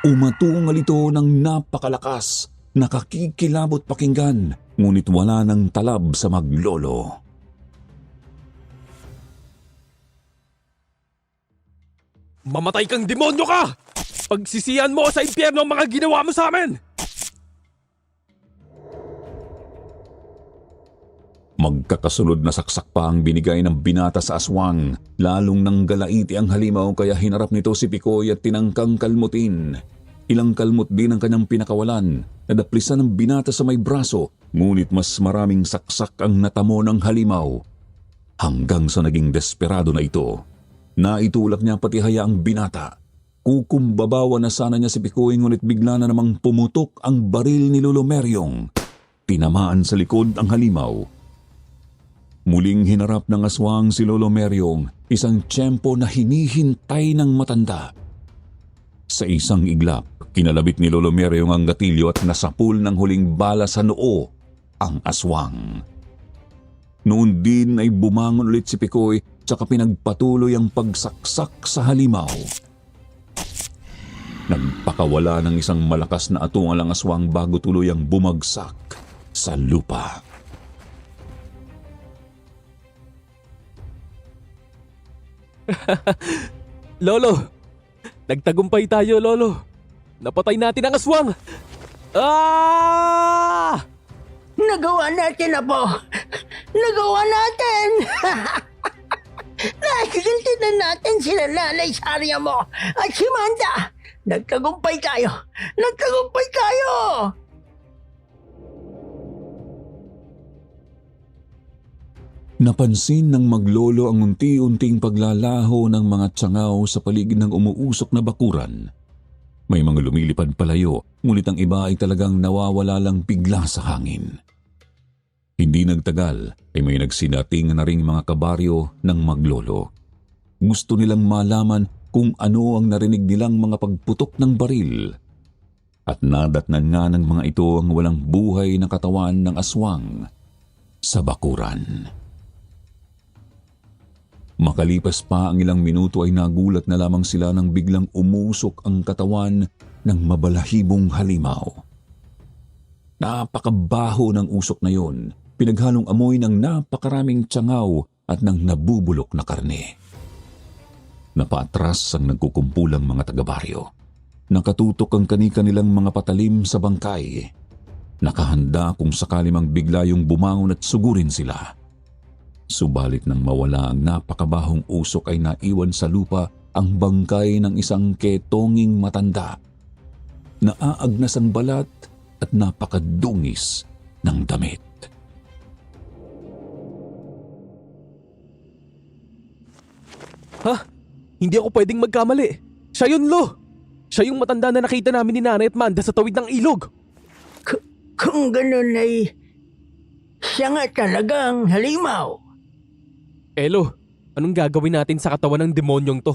Umatungal ito ng napakalakas. Nakakikilabot pakinggan, ngunit wala ng talab sa maglolo. Mamatay kang demonyo ka! Pagsisiyan mo sa impyerno ang mga ginawa mo sa amin! Magkakasunod na saksak pa ang binigay ng binata sa aswang. Lalong nanggalaiti ang halimaw kaya hinarap nito si Pikoy at tinangkang kalmutin. Ilang kalmot din ang kanyang pinakawalan. Nadaplisan ng binata sa may braso, ngunit mas maraming saksak ang natamo ng halimaw. Hanggang sa naging desperado na ito. Naitulak niya pati hayaang binata. Kukumbabawa na sana niya si Pikoy ngunit bigla na namang pumutok ang baril ni Lolo Meryong. Tinamaan sa likod ang halimaw. Muling hinarap ng aswang si Lolo Meryong, isang tiyempo na hinihintay ng matanda. Sa isang iglap, kinalabit ni Lolo Meryong ang gatilyo at nasapul ng huling bala sa noo ang aswang. Noon din ay bumangon ulit si Pikoy tsaka pinagpatuloy ang pagsaksak sa halimaw. Nagpakawala ng isang malakas na atungal ang aswang bago tuluyang bumagsak sa lupa. Lolo, nagtagumpay tayo, Lolo. Napatay natin ang aswang! Ah! Nagawa natin, Apo! Nagawa natin! Nasiganti na natin sila Nanay Sarya mo at si Manda! Nagtagumpay tayo! Nagtagumpay tayo! Napansin ng maglolo ang unti-unting paglalaho ng mga tsangaw sa paligid ng umuusok na bakuran. May mga lumilipad palayo, ngunit ang iba ay talagang nawawala lang bigla sa hangin. Hindi nagtagal ay may nagsinating na ring mga kabaryo ng maglolo. Gusto nilang malaman kung ano ang narinig nilang mga pagputok ng baril. At nadatnan nga ng mga ito ang walang buhay na katawan ng aswang sa bakuran. Makalipas pa ang ilang minuto ay nagulat na lamang sila nang biglang umusok ang katawan ng mabalahibong halimaw. Napakabaho ng usok na yon, pinaghalong amoy ng napakaraming tsangaw at ng nabubulok na karne. Napaatras ang nagkukumpulang mga taga-baryo. Nakatutok ang kani-kanilang mga patalim sa bangkay. Nakahanda kung sakali mang bigla yung bumangon at sugurin sila. Subalit nang mawala ang napakabahong usok ay naiwan sa lupa ang bangkay ng isang ketonging matanda. Naaagnas ang balat at napakadungis ng damit. Ha? Hindi ako pwedeng magkamali. Siya yun, Lo! Siya yung matanda na nakita namin ni Nanay at Manda sa tawid ng ilog. Kung ganun ay siya nga talagang halimaw. Lo, anong gagawin natin sa katawan ng demonyong to?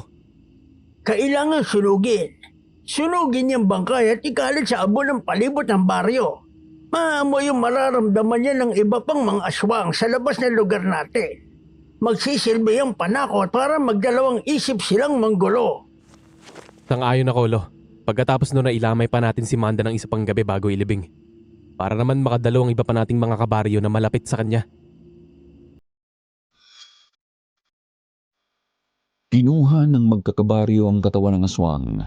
Kailangan sunugin. Sunugin niyang bangkay at ikalat sa abo ng palibot ng baryo. Maamoy yung mararamdaman niya ng iba pang mga aswang sa labas ng lugar natin. Magsisilbi ang panakot para magdalawang isip silang manggulo. Sang-ayon ako, Lo. Pagkatapos nun na ilamay pa natin si Manda ng isa pang gabi bago ilibing. Para naman makadalo ang iba pa nating mga kabaryo na malapit sa kanya. Kinuha ng magkakabaryo ang katawan ng aswang.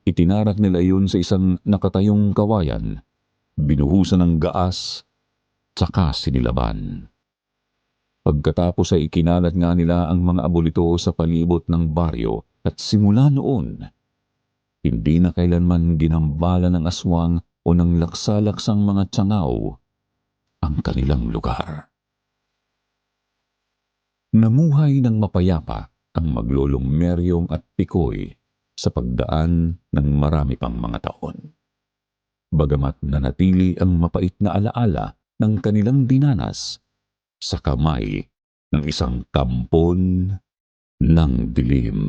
Itinarak nila iyon sa isang nakatayong kawayan. Binuhusan ng gaas, tsaka sinilaban. Pagkatapos ay ikinalat nga nila ang mga abolito sa palibot ng baryo at simula noon, hindi na kailanman ginambala ng aswang o ng laksa-laksang mga tsangaw ang kanilang lugar. Namuhay ng mapayapa ang maglolong Meryong at Pikoy sa pagdaan ng marami pang mga taon. Bagamat nanatili ang mapait na alaala ng kanilang dinanas sa kamay ng isang kampon ng dilim.